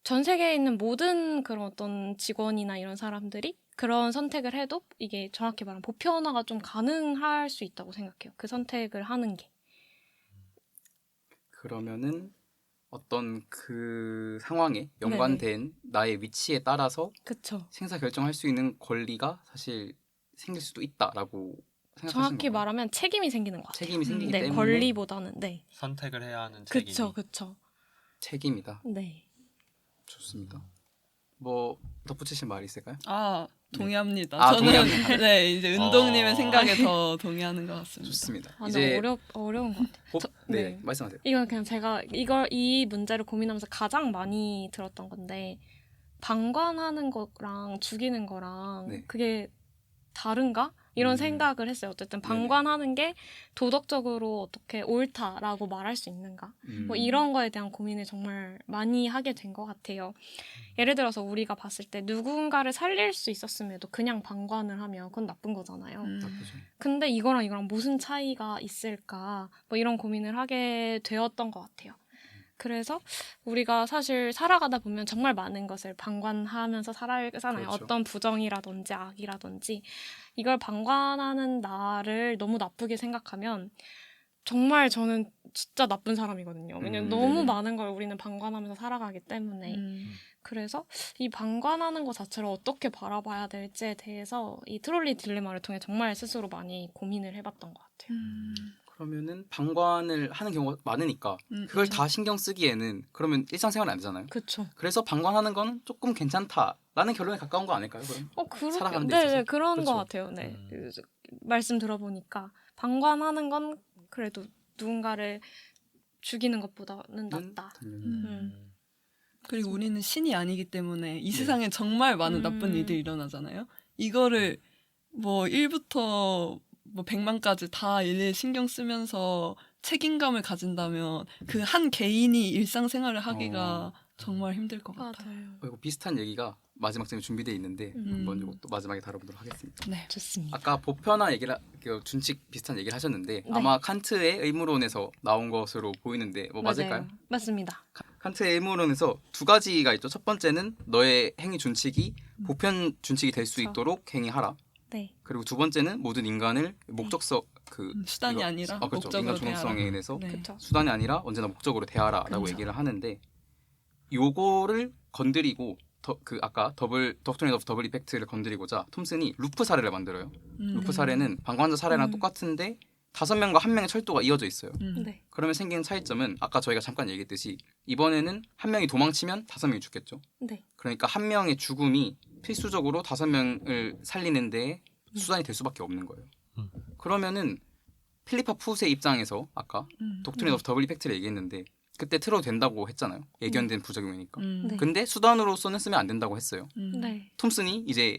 전 세계에 있는 모든 그런 어떤 직원이나 이런 사람들이 그런 선택을 해도 이게 정확히 말하면 보편화가 좀 가능할 수 있다고 생각해요. 그 선택을 하는 게. 그러면은 어떤 그 상황에 연관된 나의 위치에 따라서 그쵸. 생사 결정할 수 있는 권리가 사실 생길 수도 있다라고 생각하시는 정확히 건가요? 말하면 책임이 생기는 것 같아요. 책임이 생기기 네, 때문에 권리보다는 네. 선택을 해야 하는 책임이. 그쵸. 책임이다. 네. 좋습니다. 뭐 덧붙이실 말이 있을까요? 동의합니다. 아, 저는 동의합니다. 네 이제 은동님의 어. 생각에 더 동의하는 것 같습니다. 좋습니다. 근데 어려운 것 같아요. 네, 네. 말씀하세요. 이건 그냥 제가 이 문제를 고민하면서 가장 많이 들었던 건데 방관하는 거랑 죽이는 거랑 네. 그게 다른가? 이런 생각을 했어요. 어쨌든 방관하는 게 도덕적으로 어떻게 옳다라고 말할 수 있는가? 뭐 이런 거에 대한 고민을 정말 많이 하게 된 것 같아요. 예를 들어서 우리가 봤을 때 누군가를 살릴 수 있었음에도 그냥 방관을 하면 그건 나쁜 거잖아요. 나쁘죠. 근데 이거랑 무슨 차이가 있을까? 뭐 이런 고민을 하게 되었던 것 같아요. 그래서 우리가 사실 살아가다 보면 정말 많은 것을 방관하면서 살아가잖아요. 그렇죠. 어떤 부정이라든지 악이라든지 이걸 방관하는 나를 너무 나쁘게 생각하면 정말 저는 진짜 나쁜 사람이거든요. 왜냐면 너무 네네. 많은 걸 우리는 방관하면서 살아가기 때문에 그래서 이 방관하는 것 자체를 어떻게 바라봐야 될지에 대해서 이 트롤리 딜레마를 통해 정말 스스로 많이 고민을 해봤던 것 같아요. 그러면은 방관을 하는 경우가 많으니까 그걸 다 신경 쓰기에는 그러면 일상생활이 안 되잖아요. 그쵸. 그래서 방관하는 건 조금 괜찮다라는 결론에 가까운 거 아닐까요? 그럼? 그렇게. 살아가는 데 네, 있어서? 네, 그런 그렇죠. 것 같아요. 네. 말씀 들어보니까 방관하는 건 그래도 누군가를 죽이는 것보다는 낫다. 당연히. 그리고 우리는 신이 아니기 때문에 이 세상에 정말 많은 나쁜 일들이 일어나잖아요. 이거를 뭐 1부터 뭐 100만까지 다 일일이 신경 쓰면서 책임감을 가진다면 그 한 개인이 일상생활을 하기가 정말 힘들 것 같아요. 맞아요. 이거 비슷한 얘기가 마지막 점에 준비되어 있는데 한번 이것도 마지막에 다뤄보도록 하겠습니다. 네. 좋습니다. 아까 보편화 준칙 비슷한 얘기를 하셨는데 네. 아마 칸트의 의무론에서 나온 것으로 보이는데 뭐 맞을까요? 맞아요. 맞습니다. 칸트의 의무론에서 두 가지가 있죠. 첫 번째는 너의 행위 준칙이 보편 준칙이 될 수 그렇죠. 있도록 행위하라. 네. 그리고 두 번째는 모든 인간을 목적성 수단이 아니라 그렇죠. 목적으로 인간 존엄성에 대하라. 대해서 네. 그렇죠. 수단이 아니라 언제나 목적으로 대하라라고 그렇죠. 얘기를 하는데 요거를 건드리고 아까 덕트린 오브 더블 이펙트를 건드리고자 톰슨이 루프 사례를 만들어요. 루프 사례는 방관자 사례랑 똑같은데 5명과 1명의 철도가 이어져 있어요. 네. 그러면 생기는 차이점은 아까 저희가 잠깐 얘기했듯이 이번에는 1명이 도망치면 5명이 죽겠죠. 네. 그러니까 1명의 죽음이 필수적으로 5명을 살리는 데 수단이 될 수밖에 없는 거예요. 그러면은 필리파 푸스의 입장에서 아까 독트린 오브 더블 이펙트를 얘기했는데 그때 틀어도 된다고 했잖아요. 예견된 부작용이니까. 네. 근데 수단으로서는 쓰면 안 된다고 했어요. 네. 톰슨이 이제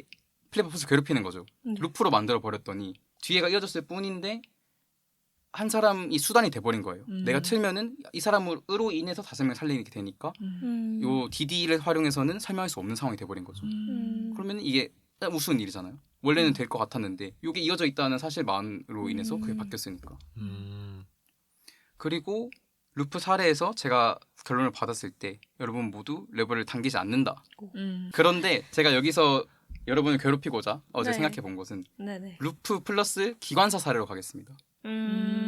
필리파 푸스를 괴롭히는 거죠. 네. 루프로 만들어 버렸더니 뒤에가 이어졌을 뿐인데 한 사람이 수단이 돼버린 거예요. 내가 틀면은 이 사람으로 인해서 5명 살리게 되니까 요 DD를 활용해서는 설명할 수 없는 상황이 돼버린 거죠. 그러면 이게 우스운 일이잖아요. 원래는 될 것 같았는데 이게 이어져 있다는 사실만으로 인해서 그게 바뀌었으니까. 그리고 루프 사례에서 제가 결론을 받았을 때 여러분 모두 레벨을 당기지 않는다. 그런데 제가 여기서 여러분을 괴롭히고자 어제 네. 생각해 본 것은 네네. 루프 플러스 기관사 사례로 가겠습니다.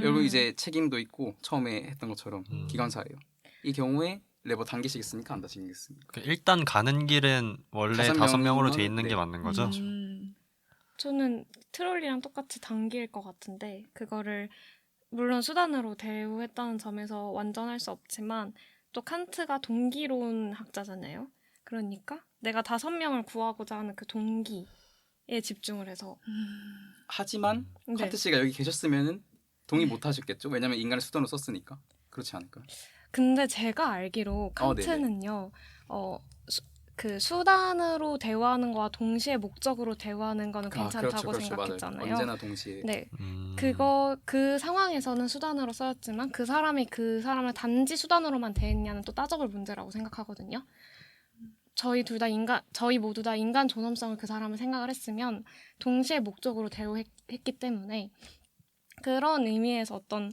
여러분 이제 책임도 있고 처음에 했던 것처럼 기관사예요. 이 경우에 레버 당기시겠습니까? 안 당기시겠습니까? 그러니까 일단 가는 길은 원래 5명으로 돼 있는 게 맞는 거죠. 저는 트롤리랑 똑같이 당길 것 같은데 그거를 물론 수단으로 대우했다는 점에서 완전할 수 없지만 또 칸트가 동기론 학자잖아요. 그러니까 내가 5명을 구하고자 하는 그 동기에 집중을 해서 하지만 네. 칸트 씨가 여기 계셨으면은 동의 못 하셨겠죠? 왜냐면 인간을 수단으로 썼으니까. 그렇지 않을까요? 근데 제가 알기로 칸트는요. 그 수단으로 대화하는 거와 동시에 목적으로 대화하는 거는 괜찮다고 그렇죠, 생각했잖아요. 맞아요. 언제나 동시에. 네. 그 상황에서는 수단으로 쓰였지만 그 사람이 그 사람을 단지 수단으로만 대했냐는 또 따져볼 문제라고 생각하거든요. 저희 모두 다 인간 존엄성을 그 사람을 생각을 했으면 동시에 목적으로 대우했기 때문에 그런 의미에서 어떤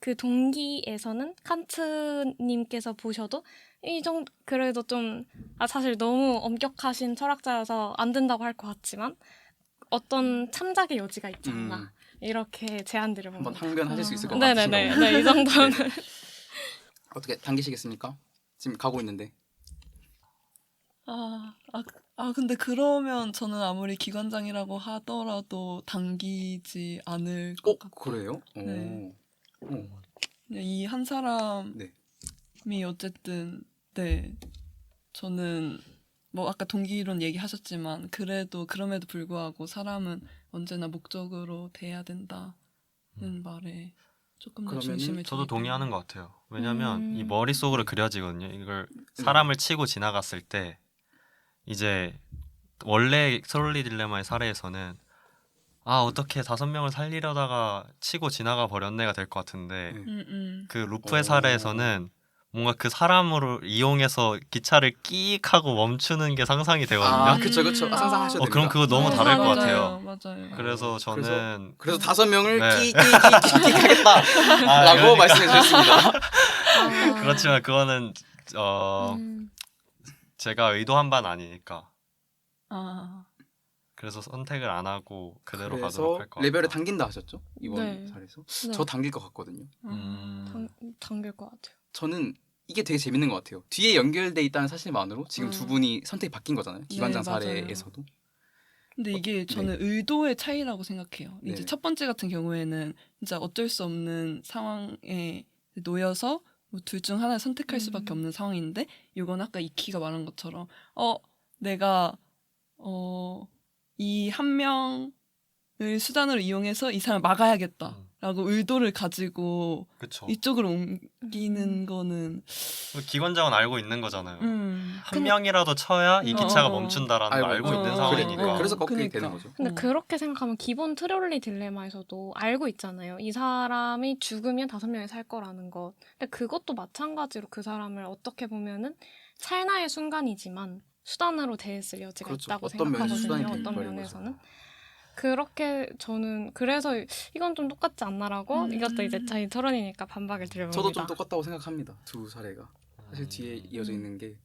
그 동기에서는 칸트님께서 보셔도 이 정도 그래도 좀 사실 너무 엄격하신 철학자여서 안 된다고 할 것 같지만 어떤 참작의 여지가 있지 않나 이렇게 제안드려 한번 봅니다. 항변하실 수 있을 것 같아요. 네네네. 네, 이 정도는 어떻게 당기시겠습니까? 지금 가고 있는데. 근데 그러면 저는 아무리 기관장이라고 하더라도 당기지 않을 것 같아요. 그래요? 네. 오. 이 한 사람이 네. 어쨌든 네 저는 뭐 아까 동기론 얘기하셨지만 그럼에도 불구하고 사람은 언제나 목적으로 대해야 된다는 말에 조금 더 그러면은 중심을 저도 두기 동의하는 때문에. 것 같아요. 왜냐면 이 머릿속으로 그려지거든요. 이걸 사람을 치고 지나갔을 때 이제 원래 트롤리 딜레마의 사례에서는 어떻게 5명을 살리려다가 치고 지나가 버렸네가 될 것 같은데 그 루프의 사례에서는 뭔가 그 사람으로 이용해서 기차를 끼익 하고 멈추는 게 상상이 되거든요. 그쵸. 상상하셔도 됩니다. 그럼 그거 너무 다를 것 같아요. 맞아요. 그래서 저는 그래서 5명을 네. 끼익 하겠다 라고 말씀해 주셨습니다. 그렇지만 그거는 제가 의도한 바는 아니니까. 그래서 선택을 안 하고 그대로 가도록 그래서 할 것 같아요. 레벨을 당긴다 하셨죠? 이번 네. 사례에서. 네. 저 당길 것 같거든요. 당길 것 같아요. 저는 이게 되게 재밌는 것 같아요. 뒤에 연결돼 있다는 사실만으로 지금 두 분이 선택이 바뀐 거잖아요. 기관장 네, 맞아요. 사례에서도. 근데 이게 저는 의도의 차이라고 생각해요. 이제 네네. 첫 번째 같은 경우에는 진짜 어쩔 수 없는 상황에 놓여서 뭐 둘 중 하나를 선택할 수밖에 없는 상황인데 이건 아까 이키가 말한 것처럼 내가 이 한 명을 수단으로 이용해서 이 사람을 막아야겠다라고 의도를 가지고 그쵸. 이쪽으로 옮기는 거는 기관장은 알고 있는 거잖아요. 한 근데- 명이라도 쳐야 이 기차가 어. 멈춘다라는 걸 알고 있는 어. 상황이니까. 그래서 거꾸로 그러니까. 되는 거죠. 근데 그렇게 생각하면 기본 트롤리 딜레마에서도 알고 있잖아요. 이 사람이 죽으면 5명이 살 거라는 것. 근데 그것도 마찬가지로 그 사람을 어떻게 보면은 찰나의 순간이지만 수단으로 대했을 여지가 그렇죠. 있다고 어떤 면에서 수단이 생각하거든요. 될 어떤 거라는 면에서는. 그렇게 저는 그래서 이건 좀 똑같지 않나라고 이것도 이제 저희 토론이니까 반박을 드려봅니다. 저도 좀 똑같다고 생각합니다. 두 사례가 사실 뒤에 이어져 있는 게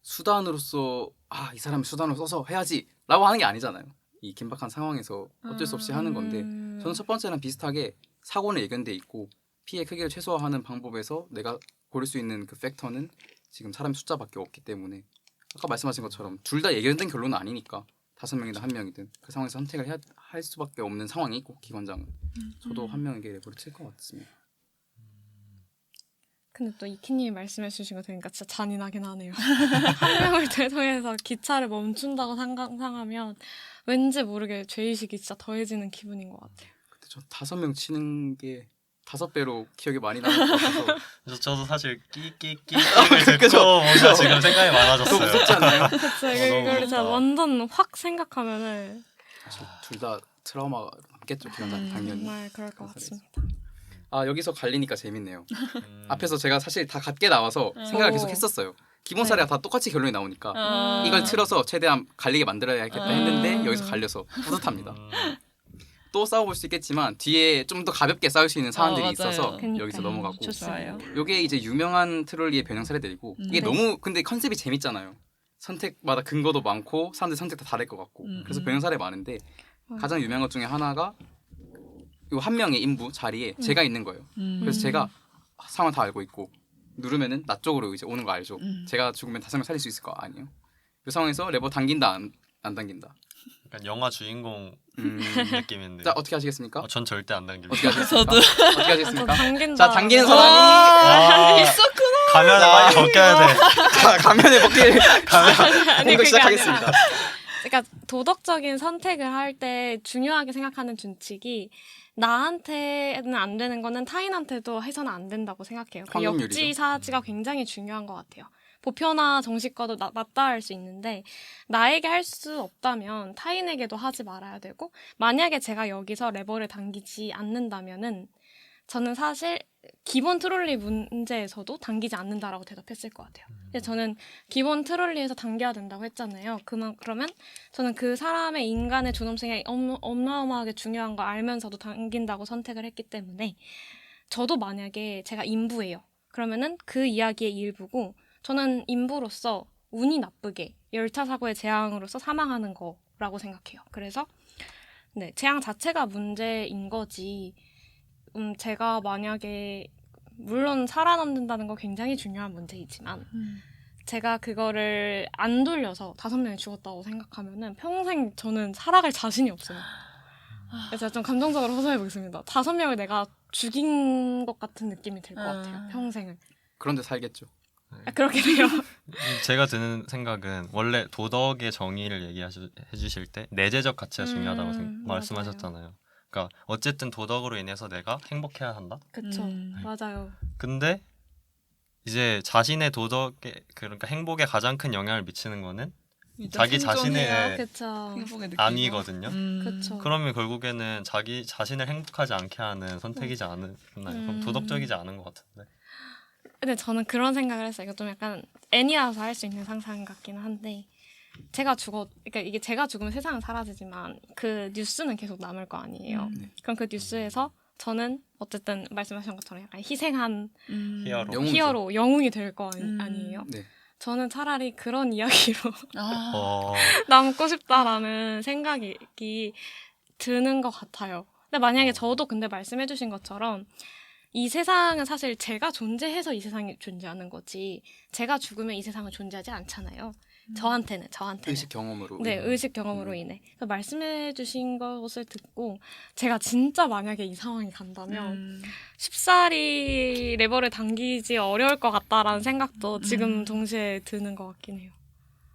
수단으로서 이 사람이 수단으로 써서 해야지라고 하는 게 아니잖아요. 이 긴박한 상황에서 어쩔 수 없이 하는 건데 저는 첫 번째랑 비슷하게 사고는 예견돼 있고 피해 크기를 최소화하는 방법에서 내가 고를 수 있는 그 팩터는 지금 사람 숫자밖에 없기 때문에 아까 말씀하신 것처럼 둘 다 예견된 결론은 아니니까 5명이든 1명이든 그 상황에서 선택을 할 수밖에 없는 상황이 있고 기관장은 저도 한 명에게 레버를 칠 것 같습니다. 근데 또 이키님이 말씀해 주신 거 들으니까 진짜 잔인하긴 하네요. 한 명을 대동해서 기차를 멈춘다고 상상하면 왠지 모르게 죄의식이 진짜 더해지는 기분인 것 같아요. 근데 저 5명 치는 게 5배로 기억이 많이 남을 것 같아서 그래서 저도 사실 끼끼끼를 그죠? 듣고 뭔가 지금 생각이 더 많아졌어요. 무섭지 않나요? 그쵸, 너무 이걸 진짜 무섭다. 완전 확 생각하면은 둘 다 트라우마가 남겠죠. 기관장 당연히. 정말 그럴 것 그래서 같습니다. 여기서 갈리니까 재밌네요. 앞에서 제가 사실 다 같게 나와서 생각을 계속 했었어요. 기본 사례가 다 똑같이 결론이 나오니까 이걸 틀어서 최대한 갈리게 만들어야겠다 했는데 여기서 갈려서 뿌듯합니다. 또 싸워볼 수 있겠지만 뒤에 좀 더 가볍게 싸울 수 있는 사안들이 맞아요. 있어서 그러니까요. 여기서 넘어가고 좋습니다. 요게 이제 유명한 트롤리의 변형 사례들이고 이게 네. 너무 근데 컨셉이 재밌잖아요. 선택마다 근거도 많고 사람들 선택 다 다를 것 같고 그래서 변형 사례 많은데 가장 유명한 것 중에 하나가 요 한 명의 인부 자리에 제가 있는 거예요. 그래서 제가 상황 다 알고 있고 누르면은 나 쪽으로 이제 오는 거 알죠. 제가 죽으면 5명 살릴 수 있을 거 아니에요. 이 상황에서 레버 당긴다 안 당긴다. 약간 영화 주인공 느낌인데. 자 어떻게 하시겠습니까? 전 절대 안 당깁니다. 어떻게 하시겠습니까? 어떻게 저 하시겠습니까? 당긴다. 자 당기는 사람이 와, 가면을 빨리 벗겨야 돼. 가면에 벗길 아니, 공격 그게 시작하겠습니다. 그러니까 도덕적인 선택을 할 때 중요하게 생각하는 준칙이 나한테는 안 되는 거는 타인한테도 해서는 안 된다고 생각해요. 그 황금률이죠. 역지사지가 굉장히 중요한 것 같아요. 보편화 정식과도 맞닿을 수 있는데 나에게 할 수 없다면 타인에게도 하지 말아야 되고 만약에 제가 여기서 레버를 당기지 않는다면은 저는 사실 기본 트롤리 문제에서도 당기지 않는다라고 대답했을 것 같아요. 근데 저는 기본 트롤리에서 당겨야 된다고 했잖아요. 그러면 저는 그 사람의 인간의 존엄성이 어마어마하게 중요한 걸 알면서도 당긴다고 선택을 했기 때문에 저도 만약에 제가 인부예요. 그러면은 그 이야기의 일부고 저는 인부로서 운이 나쁘게 열차 사고의 재앙으로서 사망하는 거라고 생각해요. 그래서 네, 재앙 자체가 문제인 거지. 제가 만약에 물론 살아남는다는 거 굉장히 중요한 문제이지만 제가 그거를 안 돌려서 5명이 죽었다고 생각하면은 평생 저는 살아갈 자신이 없어요. 그래서 좀 감정적으로 호소해 보겠습니다. 5명을 내가 죽인 것 같은 느낌이 들 것 같아요. 평생을. 그런데 살겠죠. 그렇게 돼요. 제가 드는 생각은 원래 도덕의 정의를 얘기해 주실 때 내재적 가치가 중요하다고 말씀하셨잖아요. 그러니까 어쨌든 도덕으로 인해서 내가 행복해야 한다. 그쵸. 맞아요. 근데 이제 자신의 도덕에 그러니까 행복에 가장 큰 영향을 미치는 거는 자기 자신의 그쵸. 암이거든요. 그쵸. 그러면 결국에는 자기 자신을 행복하지 않게 하는 선택이지 않나요? 그럼 도덕적이지 않은 것 같은데. 근데 저는 그런 생각을 했어요. 이거 좀 약간 애니아서 할 수 있는 상상 같기는 한데 그러니까 이게 제가 죽으면 세상은 사라지지만 그 뉴스는 계속 남을 거 아니에요. 그럼 그 뉴스에서 저는 어쨌든 말씀하신 것처럼 약간 희생한 히어로. 영웅이죠. 히어로, 영웅이 될 거 아니에요. 네. 저는 차라리 그런 이야기로 어, 남고 싶다라는 생각이 드는 것 같아요. 근데 만약에 저도 근데 말씀해주신 것처럼 이 세상은 사실 제가 존재해서 이 세상이 존재하는 거지 제가 죽으면 이 세상은 존재하지 않잖아요. 저한테는 의식 경험으로. 네, 의식 경험으로 인해. 그래서 말씀해주신 것을 듣고 제가 진짜 만약에 이 상황이 간다면 쉽사리 레버를 당기지 어려울 것 같다라는 생각도 지금 동시에 드는 것 같긴 해요.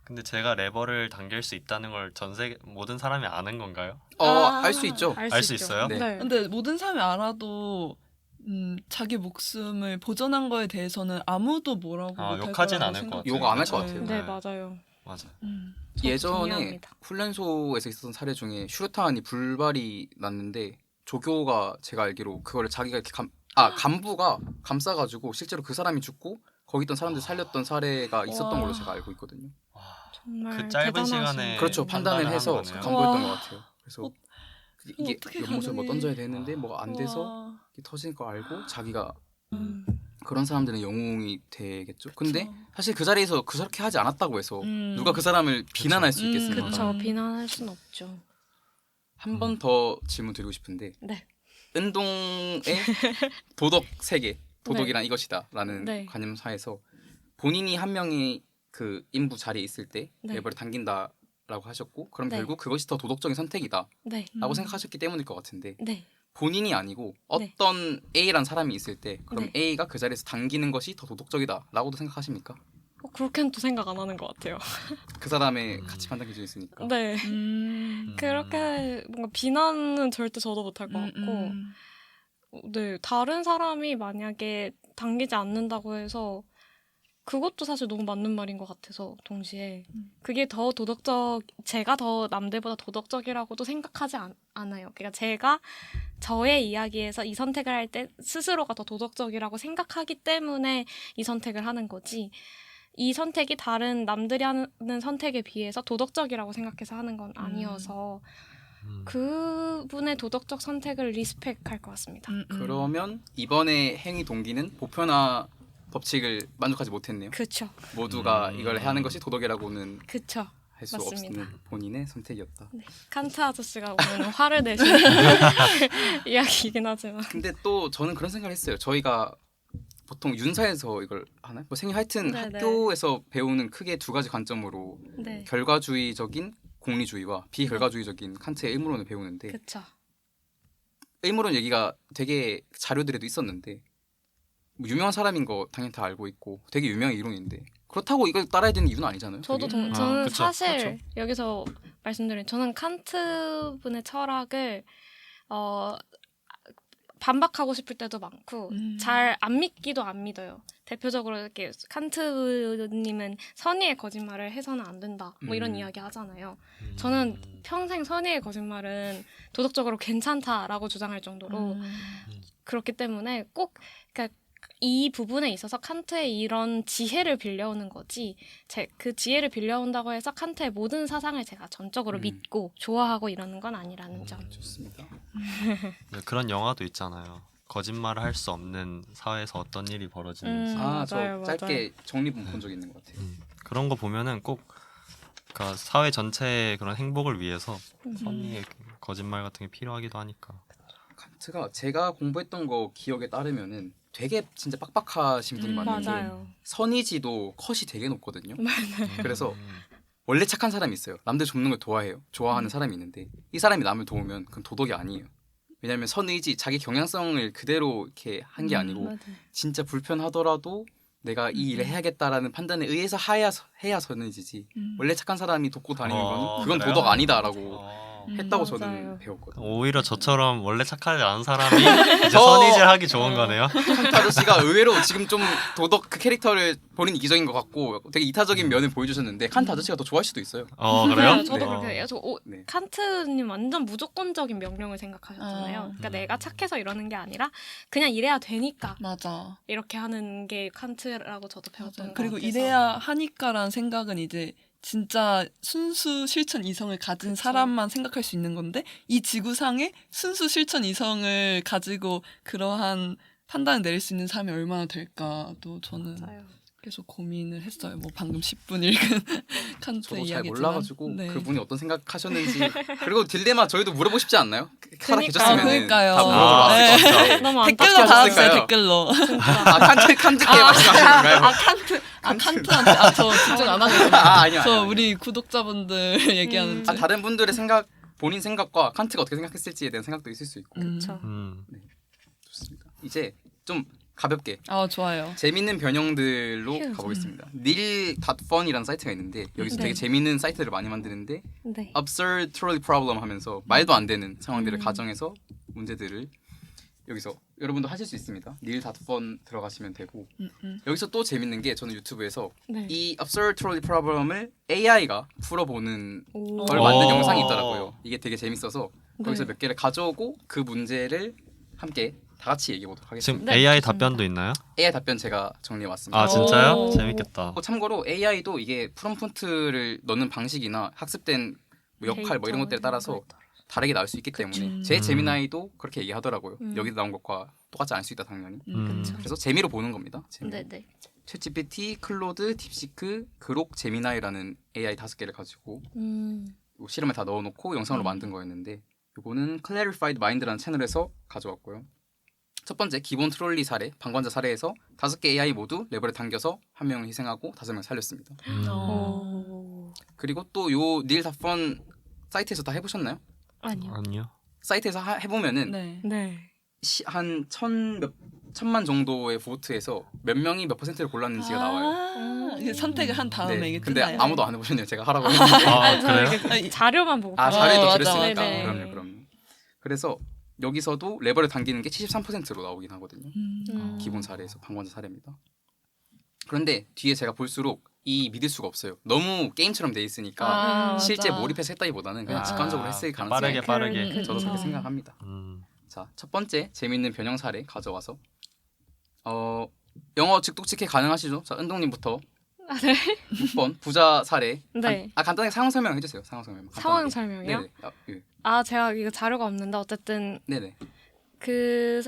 근데 제가 레버를 당길 수 있다는 걸 전 세계 모든 사람이 아는 건가요? 알 수 있죠. 알 수 있죠. 있어요? 네. 네. 근데 모든 사람이 알아도 자기 목숨을 보존한 거에 대해서는 아무도 뭐라고 못할 욕하진 거라고 않을 것 생각해요. 욕 안 할 것 네. 같아요. 네, 네. 맞아요. 맞아. 저도 예전에 동의합니다. 훈련소에서 있었던 사례 중에 슈루탄이 불발이 났는데 조교가 제가 알기로 그거를 자기가 이렇게 간부가 감싸가지고 실제로 그 사람이 죽고 거기 있던 사람들 살렸던 사례가 있었던 와. 걸로 제가 알고 있거든요. 정말 그 짧은 대단하신 시간에 그렇죠. 판단을 판단을 해서 한 거네요. 간부였던 와. 것 같아요. 그래서 어, 이게 어떻게 연못을 뭐 가능해. 던져야 되는데 뭐가 안 돼서 와. 이게 터진 거 알고 자기가 음. 그런 사람들은 영웅이 되겠죠. 근데 그쵸. 사실 그 자리에서 그렇게 하지 않았다고 해서 음. 누가 그 사람을 비난할 수 있겠습니까? 그쵸, 비난할 순 없죠. 한 번 더 질문 드리고 싶은데 네. 은동의 도덕 세계, 도덕이란 이것이다라는 네. 관념사에서 본인이 한 명이 그 인부 자리에 있을 때 네. 레버를 당긴다라고 하셨고 그럼 네. 결국 그것이 더 도덕적인 선택이다라고 네. 생각하셨기 때문일 것 같은데 네. 본인이 아니고 네. 어떤 A란 사람이 있을 때 그럼 네. A가 그 자리에서 당기는 것이 더 도덕적이다라고도 생각하십니까? 그렇게는 또 생각 안 하는 것 같아요. 그 사람의 가치 판단 기준이 있으니까. 네. 음. 그렇게 뭔가 비난은 절대 저도 못할 것 같고, 네, 다른 사람이 만약에 당기지 않는다고 해서 그것도 사실 너무 맞는 말인 것 같아서 동시에 그게 더 제가 더 남들보다 도덕적이라고도 생각하지 않아요. 그러니까 제가 저의 이야기에서 이 선택을 할 때 스스로가 더 도덕적이라고 생각하기 때문에 이 선택을 하는 거지, 이 선택이 다른 남들이 하는 선택에 비해서 도덕적이라고 생각해서 하는 건 아니어서 그분의 도덕적 선택을 리스펙할 것 같습니다. 그러면 이번에 행위 동기는 보편화 법칙을 만족하지 못했네요. 그쵸. 모두가 이걸 하는 것이 도덕이라고는 그쵸. 할 수 맞습니다. 없는 본인의 선택이었다. 네. 칸트 아저씨가 오늘 화를 내신 이야기이긴 하지만. 근데 또 저는 그런 생각을 했어요. 저희가 보통 윤사에서 이걸 하나요? 뭐 생일 하여튼 네네. 학교에서 배우는 크게 두 가지 관점으로 네. 결과주의적인 공리주의와 비결과주의적인 칸트의 의무론을 배우는데 그쵸. 의무론 얘기가 되게 자료들에도 있었는데 뭐 유명한 사람인 거 당연히 다 알고 있고 되게 유명한 이론인데 그렇다고 이걸 따라야 되는 이유는 아니잖아요. 저도 그게? 저는 그쵸. 사실 그쵸. 여기서 말씀드린 저는 칸트 분의 철학을 반박하고 싶을 때도 많고 잘 안 믿기도 안 믿어요. 대표적으로 이렇게 칸트님은 선의의 거짓말을 해서는 안 된다. 뭐 이런 이야기 하잖아요. 저는 평생 선의의 거짓말은 도덕적으로 괜찮다라고 주장할 정도로 그렇기 때문에 꼭 그러니까 이 부분에 있어서 칸트의 이런 지혜를 빌려오는 거지, 그 지혜를 빌려온다고 해서 칸트의 모든 사상을 제가 전적으로 믿고 좋아하고 이러는 건 아니라는 점. 좋습니다. 네, 그런 영화도 있잖아요. 거짓말을 할 수 없는 사회에서 어떤 일이 벌어지는지. 저 맞아요, 짧게 정리본 본 적 있는 것 같아요. 그런 거 보면은 꼭 그러니까 사회 전체의 그런 행복을 위해서 선의의 거짓말 같은 게 필요하기도 하니까. 칸트가 제가 공부했던 거 기억에 따르면은 되게 진짜 빡빡하신 분이 많은데 맞아요. 선의지도 컷이 되게 높거든요. 그래서 음. 원래 착한 사람이 있어요. 남들 돕는 걸 좋아하는 사람이 있는데 이 사람이 남을 도우면 그건 도덕이 아니에요. 왜냐하면 선의지, 자기 경향성을 그대로 이렇게 한 게 아니고 맞아요. 진짜 불편하더라도 내가 이 일을 해야겠다라는 판단에 의해서 해야 선의지지. 원래 착한 사람이 돕고 다니는 건 그건 그래요? 도덕 아니다라고 했다고 맞아요. 저는 배웠거든요. 오히려 저처럼 원래 착하지 않은 사람이 이제 선의질 하기 좋은 거네요. 칸트 아저씨가 의외로 지금 좀 도덕 그 캐릭터를 본인 이기적인 것 같고 되게 이타적인 면을 보여주셨는데 칸트 아저씨가 더 좋아할 수도 있어요. 그래요? 저도 네. 그렇게 해요. 네. 칸트님 완전 무조건적인 명령을 생각하셨잖아요. 그러니까 내가 착해서 이러는 게 아니라 그냥 이래야 되니까 맞아. 이렇게 하는 게 칸트라고 저도 배웠던 것 그리고 같아서. 이래야 하니까라는 생각은 이제 진짜 순수 실천 이성을 가진 그쵸. 사람만 생각할 수 있는 건데 이 지구상에 순수 실천 이성을 가지고 그러한 판단을 내릴 수 있는 사람이 얼마나 될까도 저는 맞아요. 계속 고민을 했어요. 뭐 방금 10분 읽은 칸트 저도 잘 이야기지만. 몰라가지고 네. 그분이 어떤 생각하셨는지 그리고 딜레마 저희도 물어보고 싶지 않나요? 살아 그러니까. 계셨으면 그러니까요. 다 물어보러 왔을 네. 것 같아요. 너무 댓글로 어떻게 달았어요. 하셨을까요? 댓글로. 칸트께 말씀하시는 건가요? 칸트한테 저 집중 안 하고 있어요. 아니요. 저 우리 구독자분들 얘기하는지. 다른 분들의 생각, 본인 생각과 칸트가 어떻게 생각했을지에 대한 생각도 있을 수 있고. 그렇죠. 좋습니다. 이제 좀 가볍게 좋아요. 재밌는 변형들로 휴. 가보겠습니다. nil.fun이라는 사이트가 있는데 여기서 네. 되게 재밌는 사이트를 많이 만드는데 네. absurd trolley problem 하면서 말도 안 되는 상황들을 가정해서 문제들을 여기서 여러분도 하실 수 있습니다. nil.fun 들어가시면 되고 여기서 또 재밌는 게 저는 유튜브에서 네. 이 absurd trolley problem을 AI가 풀어보는 오. 걸 만든 오. 영상이 있더라고요. 이게 되게 재밌어서 거기서 네. 몇 개를 가져오고 그 문제를 함께 다 같이 얘기해 보도록 하겠습니다. 지금 네, AI 좋습니다. 답변도 있나요? AI 답변 제가 정리해 왔습니다. 아 진짜요? 오. 재밌겠다. 참고로 AI도 이게 프롬프트를 넣는 방식이나 학습된 뭐 역할 뭐 이런 것들에 따라서 다르게 나올 수 있기 때문에 제 제미나이도 그렇게 얘기하더라고요. 여기서 나온 것과 똑같지 않을 수 있다 당연히. 그쵸. 그래서 재미로 보는 겁니다. 재미. 네네. 챗GPT, 클로드, 딥시크, 그록, 제미나이라는 AI 5개를 가지고 실험에 다 넣어놓고 영상으로 만든 거였는데 이거는 Clarified Mind라는 채널에서 가져왔고요. 첫 번째 기본 트롤리 사례, 방관자 사례에서 5개 AI 모두 레버를 당겨서 한 명을 희생하고 5명 살렸습니다. 오. 그리고 또 요 닐 다펀 사이트에서 다 해보셨나요? 아니요. 아니요. 사이트에서 해보면은 네. 네. 한 천만 정도의 보트에서 몇 명이 몇 %를 골랐는지가 나와요. 이게 선택을 한 다음에 이게 근데 뜨나요? 아무도 안 해보셨네요. 제가 하라고 했는데. 아 그래요? 아니, 자료만 보고. 자료에도 맞아, 그랬으니까. 맞아. 그럼요. 그래서 여기서도 레버를 당기는 게 73%로 나오긴 하거든요. 기본 사례에서 방관자 사례입니다. 그런데 뒤에 제가 볼수록 이 믿을 수가 없어요. 너무 게임처럼 돼 있으니까 실제 맞아. 몰입해서 했다기보다는 그냥 직관적으로 했을 가능성이 빠르게 있어요. 빠르게. 저도 그렇게 생각합니다. 자, 첫 번째 재밌는 변형 사례 가져와서 영어 즉독직해 가능하시죠? 자, 은동님부터. 네. 6번 부자 사례. 네. 간단하게 상황 설명 해주세요. 상황 설명. 상황 간단하게. 설명이요? 네네. 예. 제가 이거 자료가 없는데 어쨌든 네네. 그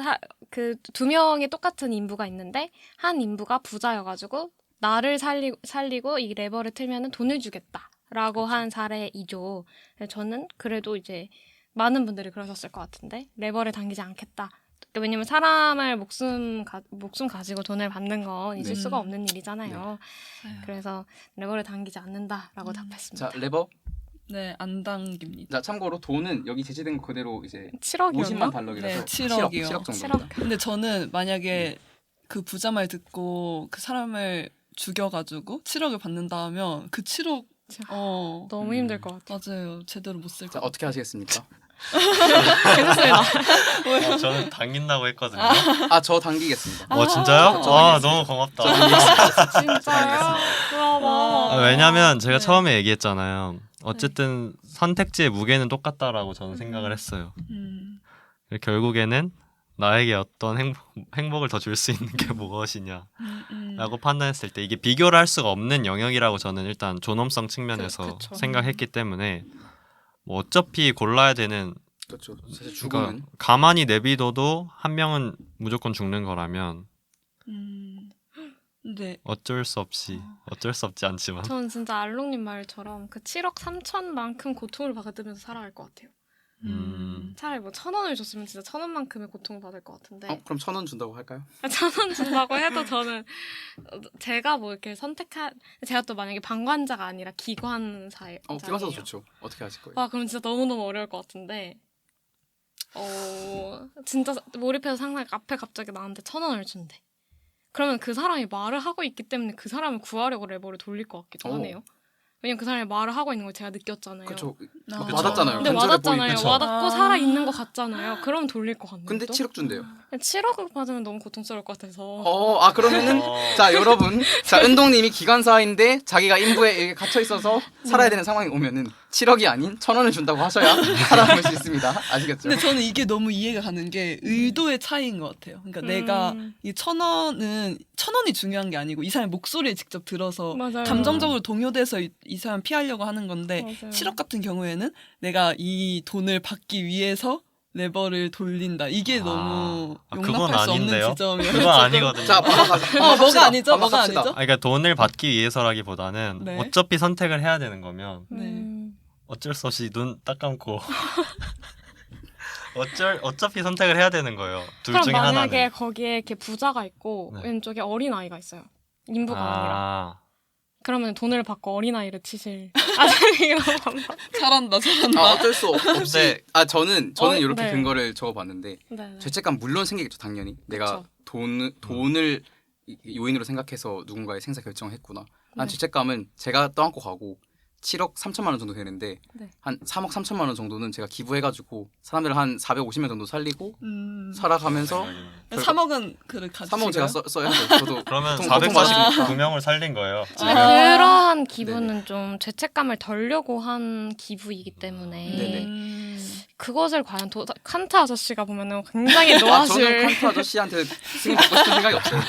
두 명의 똑같은 인부가 있는데 한 인부가 부자여가지고 나를 살리고 이 레버를 틀면은 돈을 주겠다라고 한 사례이죠. 저는 그래도 이제 많은 분들이 그러셨을 것 같은데 레버를 당기지 않겠다. 왜냐면 사람을 목숨 가지고 돈을 받는 건 있을 네. 수가 없는 일이잖아요. 그래서 레버를 당기지 않는다라고 답했습니다. 자, 레버. 네, 안 당깁니다. 자, 참고로 돈은 여기 제시된 거 그대로 이제 7억이었나? 50만 달러이라서 네, 7억이요. 7억 정도입니다. 7억. 근데 저는 만약에 그 부자 말 듣고 그 사람을 죽여가지고 7억을 받는다 하면 그 7억 너무 힘들 것 같아요. 맞아요. 제대로 못 쓸 자, 것 어떻게 하시겠습니까? 저는 당긴다고 했거든요. 저 당기겠습니다. 진짜요? 저 와 당기겠습니다. 너무 고맙다. 진짜요? 브라보. 왜냐면 제가 네. 처음에 얘기했잖아요. 어쨌든 선택지의 무게는 똑같다라고 저는 생각을 했어요. 결국에는 나에게 어떤 행복을 더 줄 수 있는 게 무엇이냐라고 판단했을 때 이게 비교를 할 수가 없는 영역이라고 저는 일단 존엄성 측면에서 그쵸. 생각했기 때문에 뭐 어차피 골라야 되는 그렇죠. 사실 그러니까 죽음은 가만히 내비둬도 한 명은 무조건 죽는 거라면 네. 어쩔 수 없지 않지만 저는 진짜 알롱님 말처럼 그 7억 3천만큼 고통을 받으면서 살아갈 것 같아요. 차라리 뭐 1,000원을 줬으면 진짜 1,000원만큼의 고통을 받을 것 같은데 그럼 1,000원 준다고 할까요? 1,000원 준다고 해도 저는 제가 뭐 이렇게 제가 또 만약에 방관자가 아니라 기관사에 기관사도 좋죠. 어떻게 하실 거예요? 와 그럼 진짜 너무너무 어려울 것 같은데 진짜 몰입해서 상상해 앞에 갑자기 나한테 1,000원을 준대. 그러면 그 사람이 말을 하고 있기 때문에 그 사람을 구하려고 레버를 돌릴 것 같기도 하네요. 왜냐면 그 사람이 말을 하고 있는 걸 제가 느꼈잖아요. 그렇죠. 아. 맞았잖아요. 근데 간절해 맞았잖아요. 보이고. 와닿고 살아있는 것 같잖아요. 그럼 돌릴 것 같네요. 근데 또? 7억 준대요. 7억을 받으면 너무 고통스러울 것 같아서. 그러면은 자, 여러분. 자, 은동님이 기관사인데 자기가 인부에 갇혀 있어서 살아야 되는 상황이 오면은 7억이 아닌 1,000원을 준다고 하셔야 살아남을 수 있습니다. 아시겠죠? 근데 저는 이게 너무 이해가 가는 게 의도의 차이인 것 같아요. 그러니까 내가 이 1,000원이 중요한 게 아니고 이 사람의 목소리를 직접 들어서 맞아요. 감정적으로 동요돼서 이 사람 피하려고 하는 건데 맞아요. 7억 같은 경우에는 내가 이 돈을 받기 위해서 레버를 돌린다. 이게 너무 그건 용납할 수 없는 아닌데요? 지점이에요. 그건 아니거든요. 자, 뭐가 아니죠? 뭐가 아니죠? 그러니까 돈을 받기 위해서라기보다는 네. 어차피 선택을 해야 되는 거면 네. 어쩔 수 없이 눈 딱 감고 어차피 선택을 해야 되는 거예요. 둘 그럼 중에 만약에 하나는. 거기에 이렇게 부자가 있고 네. 왼쪽에 어린 아이가 있어요. 인부가 아니라. 아, 그러면 돈을 받고 어린아이를 치실 아저씨가 잘한다, 잘한다. 아, 어쩔 수 없이 네. 저는 이렇게 네. 근거를 적어봤는데 네. 죄책감 물론 생기겠죠 당연히. 내가 그쵸. 돈을 요인으로 생각해서 누군가의 생사 결정을 했구나. 난 네. 죄책감은 제가 떠안고 가고 7억 3천만 원 정도 되는데 네. 한 3억 3천만 원 정도는 제가 기부해가지고 사람들 한 450명 정도 살리고 살아가면서 3억은 그를 가지고 3억 제가 써야죠. 저도 그러면 보통 마시니까. 449명을 살린 거예요. 지금. 그러한 기부는 좀 죄책감을 덜려고 한 기부이기 때문에 네네. 그것을 과연 칸트 아저씨가 보면은 굉장히 저는 노하실 칸트 아저씨한테 승인 받고 싶은 생각이 없어요.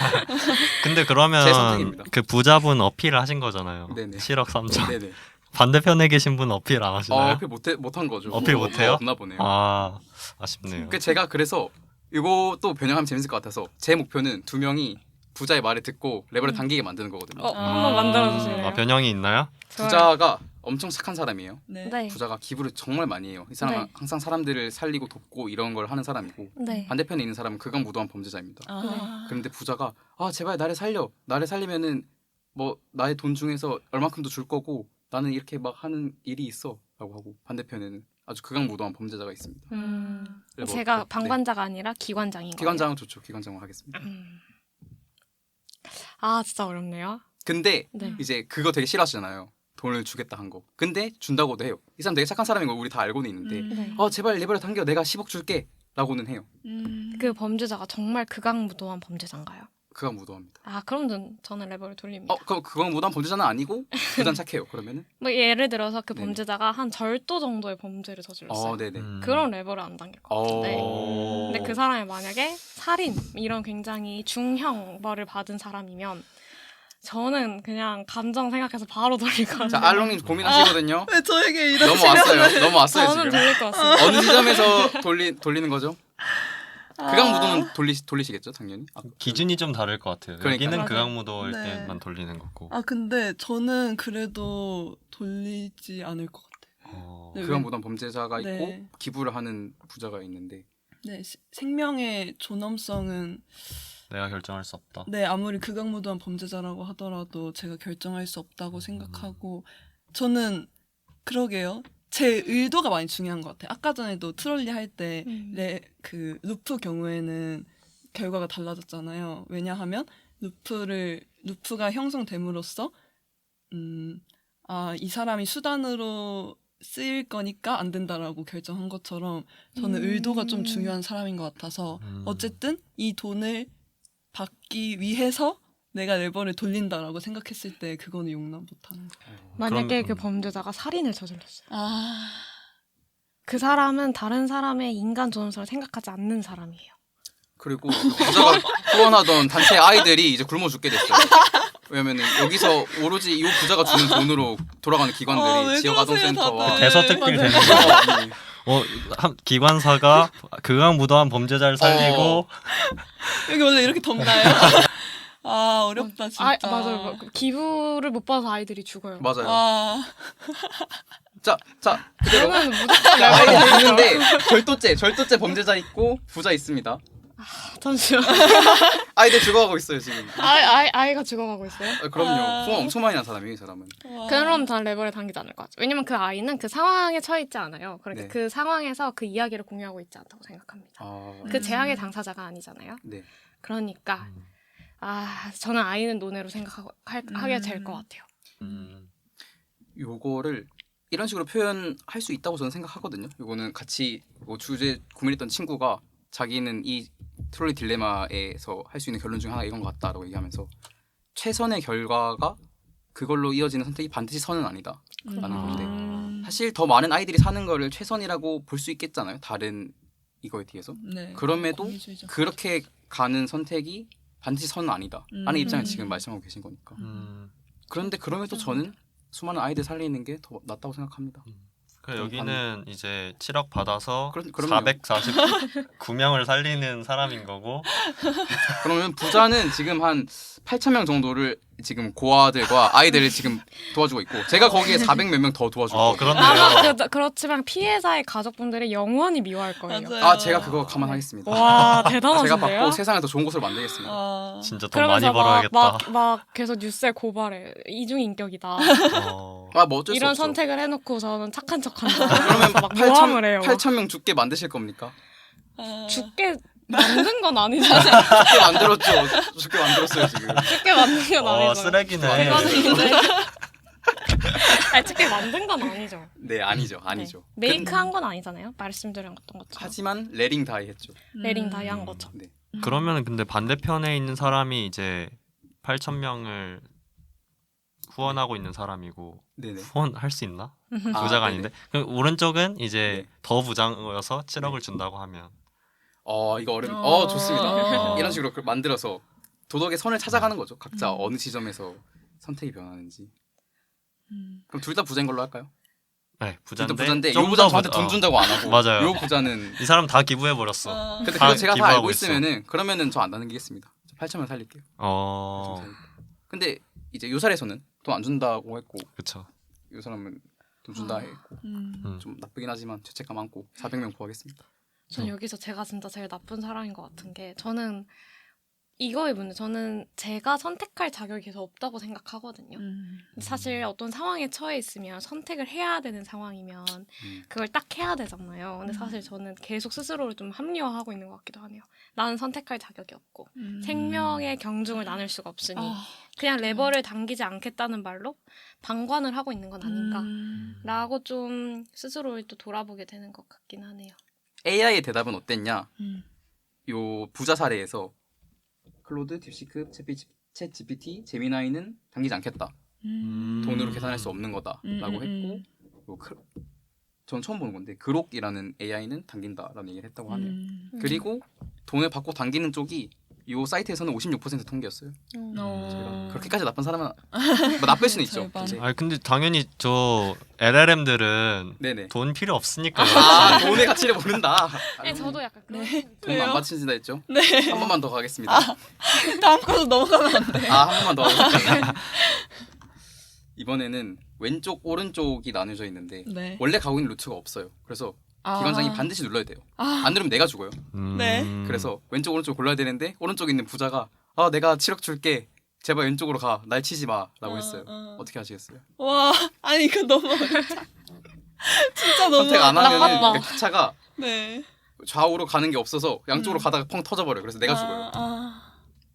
근데 제 그러면 선택입니다. 그 부자분 어필을 하신 거잖아요. 네네. 7억 3천. 네네. 반대편에 계신 분 어필 안 하시나요? 어필 못한 거죠. 어필 못해요? 없나 보네요. 아, 아쉽네요. 제가 그래서 이것도 변형하면 재밌을 것 같아서 제 목표는 2명이 부자의 말을 듣고 레버를 당기게 만드는 거거든요. 한번 만들어주실래요? 아, 변형이 있나요? 부자가 엄청 착한 사람이에요. 네. 네. 부자가 기부를 정말 많이 해요. 이 사람은 네. 항상 사람들을 살리고 돕고 이런 걸 하는 사람이고 네. 반대편에 있는 사람은 극악무도한 범죄자입니다. 아. 그런데 부자가 제발 나를 살려. 나를 살리면은 뭐 나의 돈 중에서 얼만큼도 줄 거고 나는 이렇게 막 하는 일이 있어 라고 하고 반대편에는 아주 극악무도한 범죄자가 있습니다. 그리고 제가 네. 방관자가 아니라 기관장인 거예요. 기관장은 좋죠. 기관장을 하겠습니다. 아 진짜 어렵네요. 근데 네. 이제 그거 되게 싫어하시잖아요. 돈을 주겠다 한 거. 근데 준다고도 해요. 이 사람 되게 착한 사람인 걸 우리 다 알고는 있는데 네. 제발 레버를 당겨. 내가 10억 줄게 라고는 해요. 그 범죄자가 정말 극악무도한 범죄자인가요? 극악무도합니다. 아 그럼 저는 레버를 돌립니다. 그럼 극악무도한 범죄자는 아니고 부자는 착해요. 그러면은 뭐 예를 들어서 그 네네. 범죄자가 한 절도 정도의 범죄를 저질렀어요. 네네. 그런 레버를 안 당길 것 같은데. 어. 근데 그 사람이 만약에 살인 이런 굉장히 중형 벌을 받은 사람이면 저는 그냥 감정 생각해서 바로 돌릴 것 같아요. 자, 알롱님 고민하시거든요. 왜 저에게 이런 넘어왔어요 저는 지금. 돌릴 것 같습니다. 어느 지점에서 돌리는 거죠? 극악무도는 돌리시겠죠, 당연히. 기준이 좀 다를 것 같아요. 그러니까요. 여기는 맞아요. 극악무도일 네. 때만 돌리는 거고. 근데 저는 그래도 돌리지 않을 것 같아요. 네, 극악무도한 범죄자가 있고 네. 기부를 하는 부자가 있는데 네, 생명의 존엄성은 내가 결정할 수 없다. 네, 아무리 극악무도한 범죄자라고 하더라도 제가 결정할 수 없다고 생각하고 저는 그러게요. 제 의도가 많이 중요한 것 같아요. 아까 전에도 트롤리 할 때 그 루프 경우에는 결과가 달라졌잖아요. 왜냐하면 루프가 형성됨으로써 이 사람이 수단으로 쓰일 거니까 안 된다라고 결정한 것처럼 저는 의도가 좀 중요한 사람인 것 같아서 어쨌든 이 돈을 받기 위해서 내가 레버를 돌린다라고 생각했을 때 그거는 용납 못하는 거예요. 만약에 그럼, 그 범죄자가 살인을 저질렀어요. 아, 그 사람은 다른 사람의 인간 존엄성을 생각하지 않는 사람이에요. 그리고 부자가 후원하던 단체 아이들이 이제 굶어 죽게 됐어요. 왜냐면은 여기서 오로지 이 부자가 주는 돈으로 돌아가는 기관들이 왜 지역 그러세요, 아동센터와 다들? 대서특필 맞아요. 되는 거. 기관사가 극악무도한 범죄자를 살리고 여기 원래 이렇게 덥나요? 어렵다 진짜. 맞아요. 기부를 못 받아서 아이들이 죽어요. 맞아요. 자 그대로 그러면 무조건 아이들 있는데 절도죄 범죄자 있고 부자 있습니다. 잠시만. 아이들 죽어가고 있어요 지금. 아이가 죽어가고 있어요? 그럼요. 후원 엄청 많이 난 사람이에요 이 사람은. 그럼 전 레버를 당기지 않을 것 같아요. 왜냐면 그 아이는 그 상황에 처해 있지 않아요. 그러니까 네. 그 상황에서 그 이야기를 공유하고 있지 않다고 생각합니다. 그 재앙의 당사자가 아니잖아요. 네. 그러니까 저는 아이는 논외로 생각하게 될 것 같아요. 요거를 이런 식으로 표현할 수 있다고 저는 생각하거든요. 요거는 같이 주제 고민했던 친구가 자기는 이 트롤리 딜레마에서 할 수 있는 결론 중 하나 이런 것 같다라고 얘기하면서 최선의 결과가 그걸로 이어지는 선택이 반드시 선은 아니다 라는 건데 사실 더 많은 아이들이 사는 거를 최선이라고 볼 수 있겠잖아요. 다른 이거에 비해서. 네, 그럼에도 공유주의적. 그렇게 가는 선택이 반드시 선은 아니다 라는 입장을 지금 말씀하고 계신 거니까. 그런데 그럼에도 저는 수많은 아이들 살리는 게 더 낫다고 생각합니다. 그 여기는 이제 7억 받아서 그럼요. 449명을 살리는 사람인 거고. 그러면 부자는 지금 한 8천 명 정도를 지금 고아들과 아이들을 지금 도와주고 있고 제가 거기에 400 몇 명 더 도와주고. 그렇네요. 그렇지만 피해자의 가족분들이 영원히 미워할 거예요. 맞아요. 아 제가 그거 감안하겠습니다. 와 제가 대단하신데요? 받고 세상을 더 좋은 곳으로 만들겠습니다. 아, 진짜 돈 많이 그러면서 벌어야겠다. 막 계속 뉴스에 고발해. 이중인격이다. 뭐 어쩔 수 이런 없죠. 선택을 해놓고 저는 착한 척한다. 그러면 막 모함을 해요. 8천 명 죽게 만드실 겁니까? 죽게 만든 건 아니죠. 죽게 만들었죠. 죽게 만들었어요 지금. 죽게 만든 건 아니죠. 쓰레기네. 이거는 이제 아니, 죽게 만든 건 아니죠. 네 아니죠. 네. 메이크한 건 아니잖아요. 말씀드렸던 것처럼. 하지만 레링 다이 했죠. 레링 다이 한 거죠. 네. 그러면 근데 반대편에 있는 사람이 이제 8,000명을 후원하고 있는 사람이고 네네. 후원할 수 있나? 아, 부자가 네네. 아닌데. 그럼 오른쪽은 이제 네. 더 부자여서 7억을 준다고 하면 이거 어. 좋습니다. 어. 이런 식으로 만들어서 도덕의 선을 찾아가는 거죠. 각자 음. 어느 지점에서 선택이 변하는지. 음. 그럼 둘 다 부자인 걸로 할까요? 네, 둘 다 부자인데 부자인데 요 좀 부자 더 저한테 돈 준다고 안 하고 맞아요. 요 부자는 이 사람 다 기부해 버렸어. 아, 근데 다 그거 제가 다 기부하고 알고 있어. 있으면은 그러면은 저 안 남기겠습니다. 8천만 살릴게요. 8천만 살릴게요. 근데 이제 요 사례에서는 돈 안 준다고 했고 그렇죠. 요 사람은 돈 준다 아. 했고 음. 좀 나쁘긴 하지만 죄책감 안고 400명 구하겠습니다. 전 여기서 제가 진짜 제일 나쁜 사람인 것 같은 게 저는 이거의 문제. 저는 제가 선택할 자격이 계속 없다고 생각하거든요. 사실 어떤 상황에 처해 있으면 선택을 해야 되는 상황이면 그걸 딱 해야 되잖아요. 근데 사실 저는 계속 스스로를 좀 합리화하고 있는 것 같기도 하네요. 나는 선택할 자격이 없고 생명의 경중을 나눌 수가 없으니 그냥 레버를 당기지 않겠다는 말로 방관을 하고 있는 건 아닌가 라고 좀 스스로를 또 돌아보게 되는 것 같긴 하네요. AI의 대답은 어땠냐? 요 부자 사례에서 클로드, 딥시크, 챗 GPT, 제미나이는 당기지 않겠다. 돈으로 계산할 수 없는 거다라고 했고 전 처음 보는 건데 그록이라는 AI는 당긴다라는 얘기를 했다고 하네요. 그리고 돈을 받고 당기는 쪽이 이 사이트에서는 56% 통계였어요. 제가 그렇게까지 나쁜 사람은 뭐 나쁠 수는 있죠. 절반. 근데 아니 근데 당연히 저 LLM들은 네네. 돈 필요 없으니까 돈의 가치를 모른다. 네, 저도 약간 그런 돈 안 바친다 했죠. 네. 한 번만 더 가겠습니다. 다음 코너 넘어가면 안 돼. 한 번만 더 가겠습니다. 이번에는 왼쪽 오른쪽이 나눠져 있는데 네. 원래 가고 있는 루트가 없어요. 그래서 기관장이 반드시 눌러야 돼요. 안 누르면 내가 죽어요. 네. 그래서 왼쪽 오른쪽 골라야 되는데 오른쪽에 있는 부자가 내가 7억 줄게. 제발 왼쪽으로 가. 날 치지 마라고 했어요. 어떻게 하시겠어요? 와, 아니 이거 너무 어렵다. 진짜 너무 선택 안 하면은 나빴다. 그 기차가 네. 좌우로 가는 게 없어서 양쪽으로 가다가 펑 터져버려요. 그래서 내가 죽어요.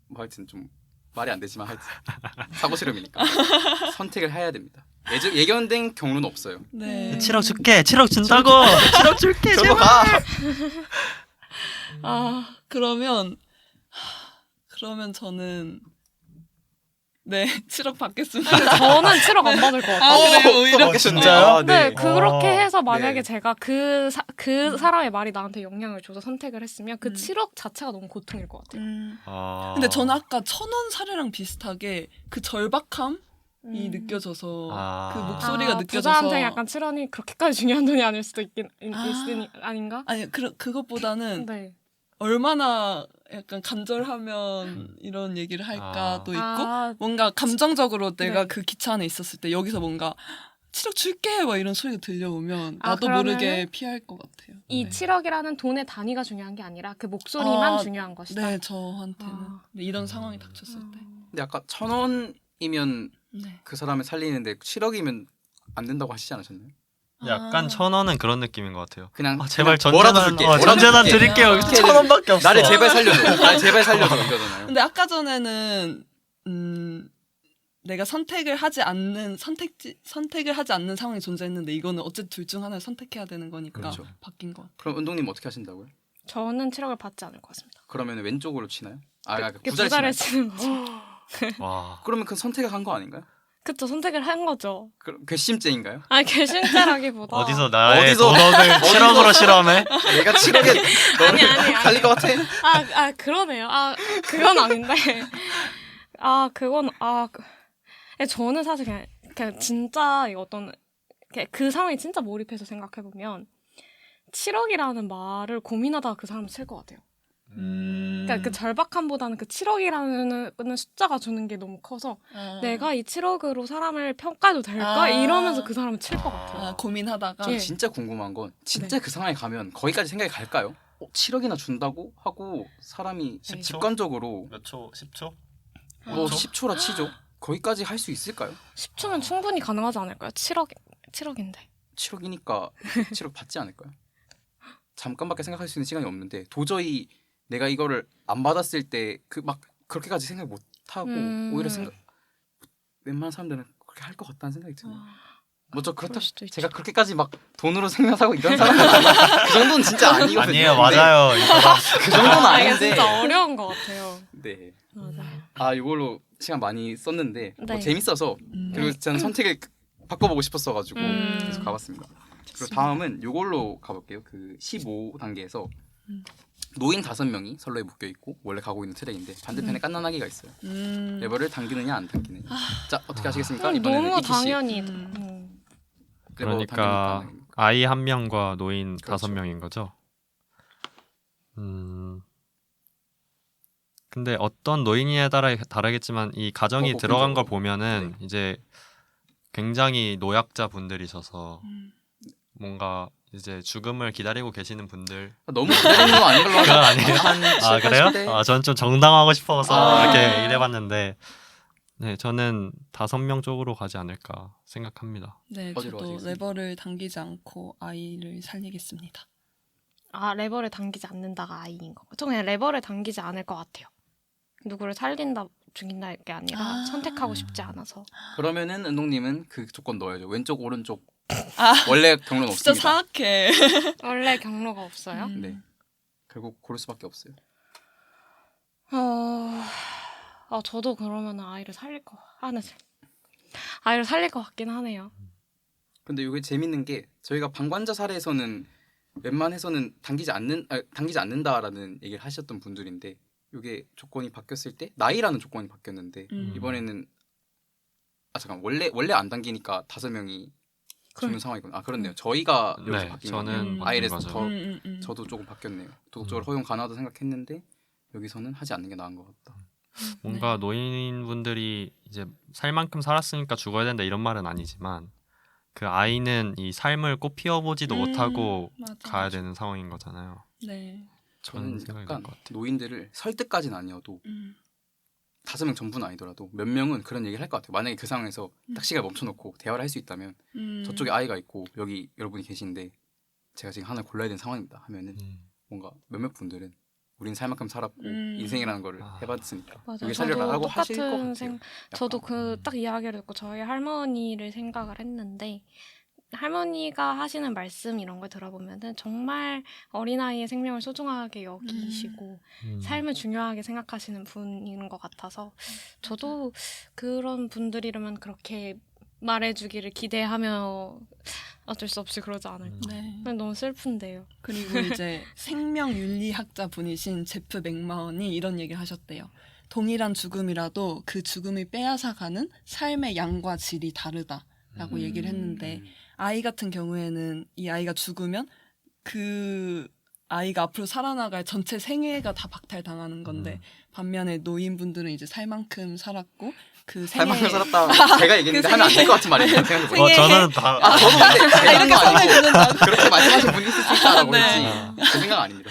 뭐 하여튼 좀 말이 안 되지만 하여튼 사고 실험이니까 선택을 해야 됩니다. 예견된 경로는 없어요. 네. 7억 줄게. 7억 준다고. 7억 줄게. 저거 가. 그러면 저는 네 7억 받겠습니다. 저는 7억 안 받을 것 같아요. 그래요? 오히려? 진짜요? 네, 네. 그렇게 해서 만약에 네. 제가 그 사람의 말이 나한테 영향을 줘서 선택을 했으면 그 7억 자체가 너무 고통일 것 같아요. 근데 저는 아까 1,000원 사례랑 비슷하게 그 절박함이 느껴져서 그 목소리가 느껴져서 부자한테 약간 7원이 그렇게까지 중요한 돈이 아닐 수도 있으니 아닌가? 아니 그것보다는 네. 얼마나 약간 간절하면 이런 얘기를 할까도 있고 뭔가 감정적으로 내가 네. 그 기차 안에 있었을 때 여기서 뭔가 7억 줄게 막 이런 소리가 들려오면 나도 그러면은 모르게 피할 것 같아요. 이 네. 7억이라는 돈의 단위가 중요한 게 아니라 그 목소리만 아, 중요한 것이다. 네, 저한테는 근데 이런 상황이 닥쳤을 때. 근데 아까 1,000원이면 네. 그 사람을 살리는데 7억이면 안 된다고 하시지 않으셨나요? 약간 1,000원은 그런 느낌인 것 같아요. 그냥 제발 그냥 뭐라도 전재단 줄게. 뭐라도 전재단 줄게. 드릴게요. 어떻게든 1,000원밖에 없어. 나를 제발 살려줘. 나를 제발 살려줘 이거잖아요. 근데 아까 전에는 내가 선택을 하지 않는 상황이 존재했는데 이거는 어쨌든 둘 중 하나를 선택해야 되는 거니까 그렇죠. 바뀐 것 같아요. 그럼 운동님 어떻게 하신다고요? 저는 7억을 받지 않을 것 같습니다. 그러면 왼쪽으로 치나요? 그 부자를 치나요? 부자를 치는 거죠. 와. 그러면 그 선택을 한 거 아닌가요? 그쵸, 선택을 한 거죠. 그럼 괘씸죄인가요? 아니, 결심자라기보다. 어디서 나의 어디서- 도덕을 7억으로 실험해? 내가 7억에 너를 아니. 살릴 것 같아? 그러네요. 그건 아닌데. 저는 사실 그냥 진짜 어떤 그 상황에 진짜 몰입해서 생각해보면 7억이라는 말을 고민하다가 그 사람을 칠 것 같아요. 그러니까 그 절박함보다는 그 7억이라는 숫자가 주는 게 너무 커서 내가 이 7억으로 사람을 평가해도 될까? 아. 이러면서 그 사람을 칠 것 같아요. 아, 고민하다가 예. 진짜 궁금한 건 진짜 네. 그 상황에 가면 거기까지 생각이 갈까요? 7억이나 준다고 하고 사람이 네. 직관적으로 몇 초? 10초? 뭐 10초라 치죠. 거기까지 할 수 있을까요? 10초면 충분히 가능하지 않을까요? 7억인데. 7억이니까 7억 받지 않을까요? 잠깐밖에 생각할 수 있는 시간이 없는데 도저히 내가 이거를 안 받았을 때 그 막 그렇게까지 생각 못 하고 오히려 웬만한 사람들은 그렇게 할 것 같다는 생각이 드네요. 먼저 그렇다 그럴 수도 있죠. 제가 그렇게까지 막 돈으로 생각하고 이런 사람은 아니에요. 그 정도는 진짜 아니거든요. 아니에요, 근데 맞아요. 이 사람. 그 정도는 이게 아닌데. 진짜 어려운 것 같아요. 네. 맞아요. 아 이걸로 시간 많이 썼는데 뭐 네. 재밌어서 그리고 저는 선택을 바꿔보고 싶었어가지고 음. 계속 가봤습니다. 그리고 다음은 이걸로 가볼게요. 그 15단계에서 노인 5명이 선로에 묶여 있고 원래 가고 있는 트랙인데 반대편에 깐난아기가 있어요. 레버를 당기느냐 안 당기느냐. 자 어떻게 하시겠습니까? 이번에는 너무 이키 씨. 당연히. 레버 그러니까 당기니까 안 당기니까. 아이 1명과 노인 그렇죠. 5명인 거죠. 근데 어떤 노인이냐에 따라 다르겠지만 이 가정이 뭐 들어간 걸 보편적으로. 보면은 이제 굉장히 노약자 분들이셔서 뭔가 이제 죽음을 기다리고 계시는 분들. 너무 기다리는 거 아닌 걸로 그건 아니에요? 한 아 7, 그래요? 80대? 아 저는 좀 정당하고 싶어서 아. 이렇게 일해봤는데 네 저는 5명 쪽으로 가지 않을까 생각합니다. 네, 어디로 저도 가시겠습니까? 레버를 당기지 않고 아이를 살리겠습니다. 아, 레버를 당기지 않는다가 아이인 거. 저 그냥 레버를 당기지 않을 것 같아요. 누구를 살린다, 죽인다 게 아니라 아. 선택하고 싶지 않아서. 그러면은 은동님은 그 조건 넣어야죠. 왼쪽 오른쪽 아, 원래 경로는 진짜 없습니다. 사악해. 원래 경로가 없어요. 네. 결국 고를 수밖에 없어요. 저도 그러면 아이를 살릴 것 같긴 하네요. 근데 이게 재밌는 게 저희가 방관자 사례에서는 웬만해서는 당기지 않는다라는 얘기를 하셨던 분들인데 이게 조건이 바뀌었을 때 나이라는 조건이 바뀌었는데 이번에는 원래 안 당기니까 5명이 죽는 상황이구나. 아 그렇네요. 저희가 여기서 네, 바뀐 저는 거네요. 바뀐 아이레스 거죠. 더 저도 조금 바뀌었네요. 도덕적으로 허용 가능하다 생각했는데 여기서는 하지 않는 게 나은 것 같다. 뭔가 노인분들이 이제 살 만큼 살았으니까 죽어야 된다 이런 말은 아니지만 그 아이는 이 삶을 꽃피워보지도 못하고 맞아. 가야 되는 상황인 거잖아요. 네. 저는 생각이 약간 날 것 같아요. 노인들을 설 때까지는 아니어도 5명 전부는 아니더라도 몇 명은 그런 얘기를 할 것 같아요. 만약에 그 상황에서 딱 시간 멈춰놓고 대화를 할 수 있다면 저쪽에 아이가 있고 여기 여러분이 계신데 제가 지금 하나 골라야 되는 상황입니다 하면은 뭔가 몇몇 분들은 우린 살 만큼 살았고 인생이라는 거를 해봤으니까 맞아요. 여기 살려라라고 하실 것 똑같은 같아요. 저도 그 딱 이야기를 듣고 저희 할머니를 생각을 했는데 할머니가 하시는 말씀 이런 걸 들어보면은 정말 어린아이의 생명을 소중하게 여기시고 삶을 중요하게 생각하시는 분인 것 같아서 저도 그런 분들이라면 그렇게 말해주기를 기대하며 어쩔 수 없이 그러지 않을까. 네. 너무 슬픈데요. 그리고 이제 생명윤리학자 분이신 제프 맥마원이 이런 얘기를 하셨대요. 동일한 죽음이라도 그 죽음이 빼앗아가는 삶의 양과 질이 다르다라고 얘기를 했는데 아이 같은 경우에는 이 아이가 죽으면 그 아이가 앞으로 살아나갈 전체 생애가 다 박탈당하는 건데 반면에 노인분들은 이제 살 만큼 살았고 그 살 생애 만큼 살았다 제가 얘기했는데 하면 안 될 것 같은 말이에요. 생각해보니까. 저는 다 저도 근데 이렇게 선을 긋는다고? 그렇게 말씀하신 분이 있을 수 있다라고 네. 했지 그 생각 아닙니다.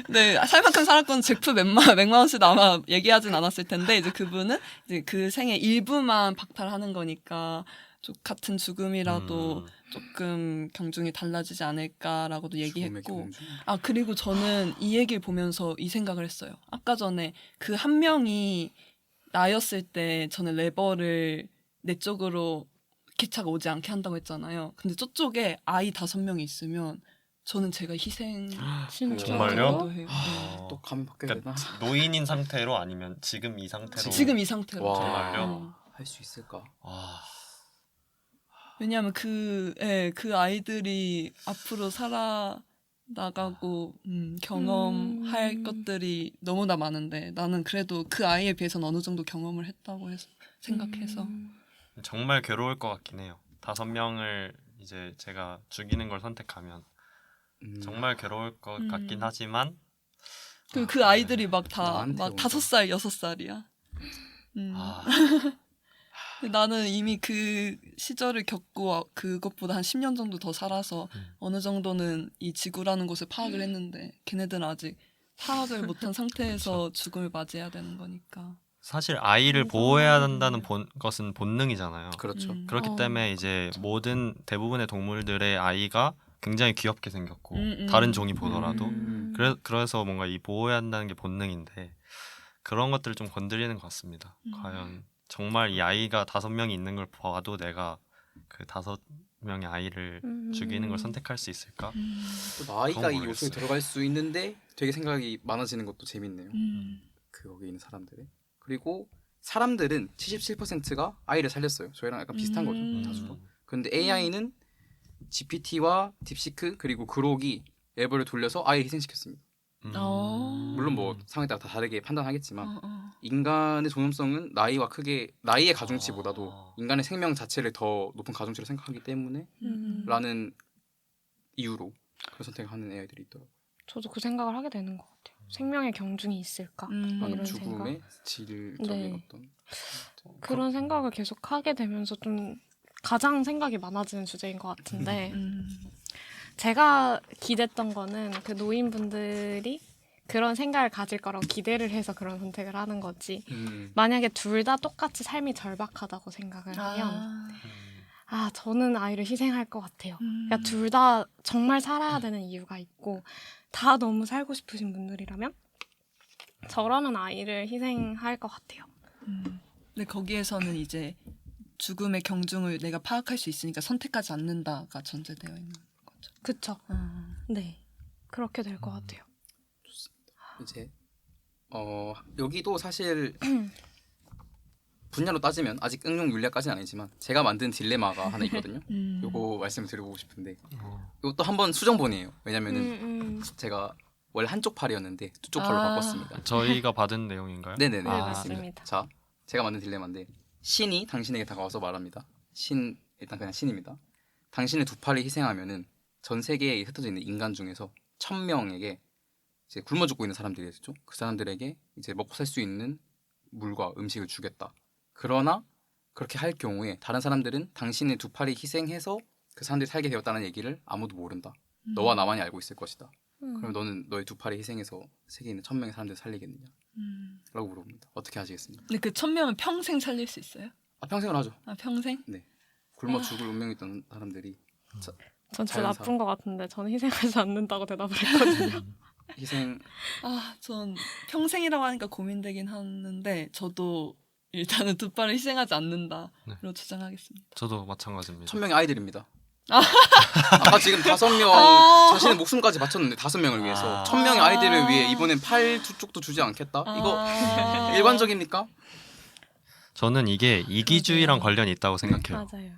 네, 살 만큼 살았건 제프 맥마원 씨도 아마 얘기하진 않았을 텐데 이제 그분은 이제 그 생애 일부만 박탈하는 거니까 같은 죽음이라도 조금 경중이 달라지지 않을까라고도 얘기했고 아 그리고 저는 이 얘기를 보면서 이 생각을 했어요. 아까 전에 그 한 명이 나였을 때 저는 레버를 내 쪽으로 기차가 오지 않게 한다고 했잖아요. 근데 저쪽에 아이 5명이 있으면 저는 제가 희생 진짜. 정말요? 해요. 또 가면 바뀌어야 되나? 그러니까 노인인 상태로 아니면 지금 이 상태로 지금 이 상태로. 와. 정말요? 할 수 있을까? 왜냐하면 그 아이들이 앞으로 살아나가고 경험할 것들이 너무나 많은데 나는 그래도 그 아이에 비해서는 어느 정도 경험을 했다고 생각해서 정말 괴로울 것 같긴 해요. 5명을 이제 제가 죽이는 걸 선택하면 정말 괴로울 것 같긴 하지만 그 아이들이 막 다 나한테 막 온다. 5살, 6살이야. 아, 나는 이미 그 시절을 겪고 그것보다 한 10년 정도 더 살아서 어느 정도는 이 지구라는 것을 파악을 했는데 걔네들은 아직 파악을 못한 상태에서 죽음을 맞이해야 되는 거니까. 사실 아이를 보호해야 한다는 것은 본능이잖아요. 그렇죠. 그렇기 때문에 이제 모든 대부분의 동물들의 아이가 굉장히 귀엽게 생겼고 다른 종이 보더라도 그래서 뭔가 이 보호해야 한다는 게 본능인데 그런 것들을 좀 건드리는 것 같습니다. 과연 정말 이 아이가 5명이 있는 걸 봐도 내가 그 5명의 아이를 죽이는 걸 선택할 수 있을까? 또 나이가 그건 이 모르겠어요. 요소에 들어갈 수 있는데 되게 생각이 많아지는 것도 재밌네요. 음. 그 여기 있는 사람들의. 그리고 사람들은 77%가 아이를 살렸어요. 저희랑 약간 비슷한 거죠. 다수가. 그런데 AI는 GPT와 딥시크 그리고 그록이 앱을 돌려서 아이를 희생시켰습니다. 물론 뭐 상황에 따라 다 다르게 판단하겠지만 인간의 존엄성은 나이의 가중치보다도 인간의 생명 자체를 더 높은 가중치로 생각하기 때문에 라는 이유로 그런 선택을 하는 AI들이 있더라고요. 저도 그 생각을 하게 되는 것 같아요. 생명의 경중이 있을까? 방금 이런 죽음의 질적인 네. 어떤 그런 생각을 계속 하게 되면서 좀 가장 생각이 많아지는 주제인 것 같은데 제가 기대했던 거는 그 노인분들이 그런 생각을 가질 거라고 기대를 해서 그런 선택을 하는 거지. 만약에 둘 다 똑같이 삶이 절박하다고 생각을 하면 저는 아이를 희생할 것 같아요. 그러니까 둘 다 정말 살아야 되는 이유가 있고 다 너무 살고 싶으신 분들이라면 저라면 아이를 희생할 것 같아요. 근데 거기에서는 이제 죽음의 경중을 내가 파악할 수 있으니까 선택하지 않는다가 전제되어 있는 거죠. 그쵸. 네. 그렇게 될 것 같아요. 이제 여기도 사실 분야로 따지면 아직 응용 윤리학까지는 아니지만 제가 만든 딜레마가 하나 있거든요. 요거 말씀을 드려보고 싶은데 이것도 한번 수정본이에요. 왜냐면은 제가 원래 한쪽 팔이었는데 두 쪽 팔로 바꿨습니다. 저희가 받은 내용인가요? 네네네 네, 맞습니다. 맞습니다. 자, 제가 만든 딜레마인데 신이 당신에게 다가와서 말합니다. 일단 그냥 신입니다. 당신의 두 팔을 희생하면은 전 세계에 흩어져 있는 인간 중에서 1000명에게 이제 굶어 죽고 있는 사람들이 있죠. 그 사람들에게 이제 먹고 살 수 있는 물과 음식을 주겠다. 그러나 그렇게 할 경우에 다른 사람들은 당신의 두 팔이 희생해서 그 사람들이 살게 되었다는 얘기를 아무도 모른다. 너와 나만이 알고 있을 것이다. 그럼 너는 너의 두 팔이 희생해서 세계에 있는 1000명의 사람들을 살리겠느냐? 라고 물어봅니다. 어떻게 하시겠습니까? 근데 그 1000명은 평생 살릴 수 있어요? 평생을 하죠. 평생? 네. 굶어 죽을 운명이 있던 사람들이 전 진짜 자연사. 나쁜 것 같은데 저는 희생하지 않는다고 대답을 했거든요. 희생 전 평생이라고 하니까 고민되긴 하는데 저도 일단은 두 팔을 희생하지 않는다로 주장하겠습니다. 저도 마찬가지입니다. 1000명의 아이들입니다. 아까 지금 5명 자신의 목숨까지 바쳤는데 5명을 위해서 1000명의 아이들을 위해 이번엔 팔 두 쪽도 주지 않겠다? 이거 일관적입니까? 저는 이게 이기주의랑 관련이 있다고 생각해요. 맞아요.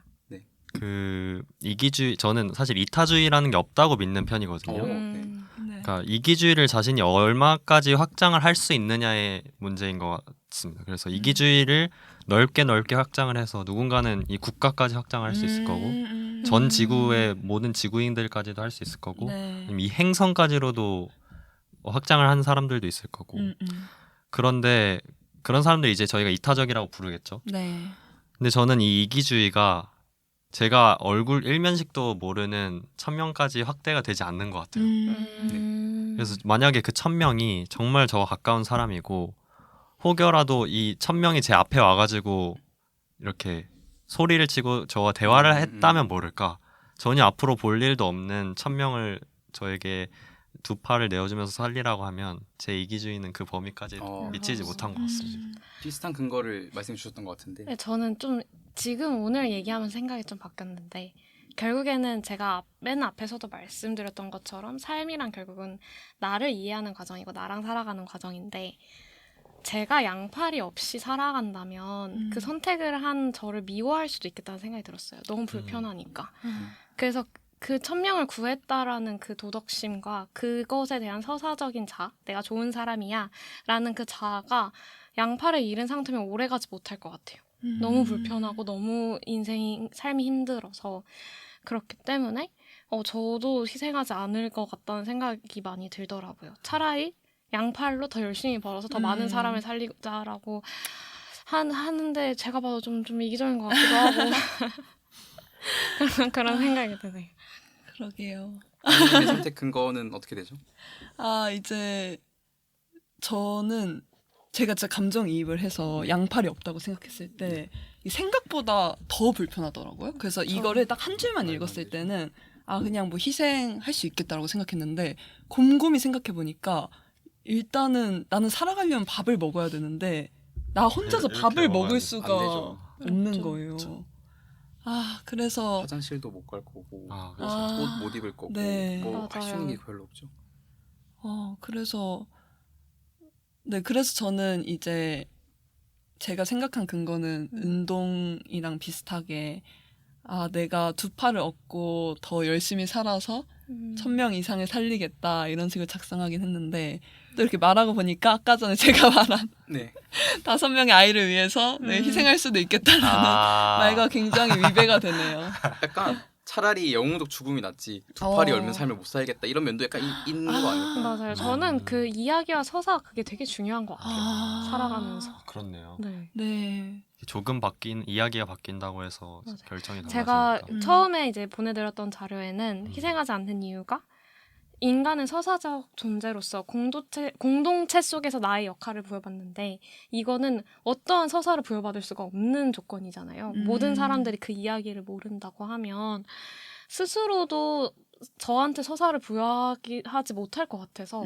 그 이기주의 저는 사실 이타주의라는 게 없다고 믿는 편이거든요. 네. 네. 그러니까 이기주의를 자신이 얼마까지 확장을 할 수 있느냐의 문제인 것 같습니다. 그래서 이기주의를 넓게 확장을 해서 누군가는 이 국가까지 확장을 할 수 있을 거고 전 지구의 모든 지구인들까지도 할 수 있을 거고 네. 아니면 이 행성까지로도 확장을 한 사람들도 있을 거고 그런데 그런 사람들 이제 저희가 이타적이라고 부르겠죠. 네. 근데 저는 이 이기주의가 제가 얼굴 일면식도 모르는 1000명까지 확대가 되지 않는 것 같아요. 그래서 만약에 그 1000명이 정말 저와 가까운 사람이고 혹여라도 이 1000명이 제 앞에 와가지고 이렇게 소리를 치고 저와 대화를 했다면 모를까. 전혀 앞으로 볼 일도 없는 1000명을 저에게 두 팔을 내어주면서 살리라고 하면 제 이기주의는 그 범위까지 미치지 못한 것 같습니다. 비슷한 근거를 말씀해 주셨던 것 같은데 네, 저는 좀 지금 오늘 얘기하면서 생각이 좀 바뀌었는데 결국에는 제가 맨 앞에서도 말씀드렸던 것처럼 삶이란 결국은 나를 이해하는 과정이고 나랑 살아가는 과정인데 제가 양팔이 없이 살아간다면 그 선택을 한 저를 미워할 수도 있겠다는 생각이 들었어요. 너무 불편하니까. 그래서 그 1000명을 구했다라는 그 도덕심과 그것에 대한 서사적인 내가 좋은 사람이야 라는 그 자아가 양팔을 잃은 상태면 오래가지 못할 것 같아요. 너무 불편하고 너무 삶이 힘들어서 그렇기 때문에 저도 희생하지 않을 것 같다는 생각이 많이 들더라고요. 차라리 양팔로 더 열심히 벌어서 더 많은 사람을 살리자라고 하는데 제가 봐도 좀 이기적인 것 같기도 하고 그런 생각이 드네요. 그러게요. 본인의 선택 근거는 어떻게 되죠? 이제 저는 제가 진짜 감정이입을 해서 양팔이 없다고 생각했을 때 이 생각보다 더 불편하더라고요. 그래서 이거를 딱 한 줄만 읽었을 때는 그냥 뭐 희생할 수 있겠다라고 생각했는데 곰곰이 생각해 보니까 일단은 나는 살아가려면 밥을 먹어야 되는데 나 혼자서 이렇게 밥을 먹어야 먹을 안 수가 되죠. 없는 그렇죠. 거예요. 그래서 화장실도 못 갈 거고 그렇죠. 옷 못 입을 거고 네. 뭐 할 수 있는 게 맞아요. 별로 없죠. 그래서 그래서 저는 이제 제가 생각한 근거는 운동이랑 비슷하게 내가 두 팔을 얻고 더 열심히 살아서 1000명 이상을 살리겠다 이런 식으로 작성하긴 했는데 또 이렇게 말하고 보니까 아까 전에 제가 말한 네. 5명의 아이를 위해서 희생할 수도 있겠다라는 말과 굉장히 위배가 되네요. 약간 차라리 영웅적 죽음이 낫지 두 팔이 얼면 삶을 못 살겠다 이런 면도 약간 있는 거 아닐까? 맞아요. 저는 그 이야기와 서사 그게 되게 중요한 것 같아요. 살아가면서. 그렇네요. 네. 네. 조금 이야기가 바뀐다고 해서 맞아요. 결정이 제가 달라지니까. 처음에 이제 보내드렸던 자료에는 희생하지 않는 이유가 인간은 서사적 존재로서 공동체 속에서 나의 역할을 부여받는데 이거는 어떠한 서사를 부여받을 수가 없는 조건이잖아요. 모든 사람들이 그 이야기를 모른다고 하면 스스로도 저한테 서사를 부여하지 못할 것 같아서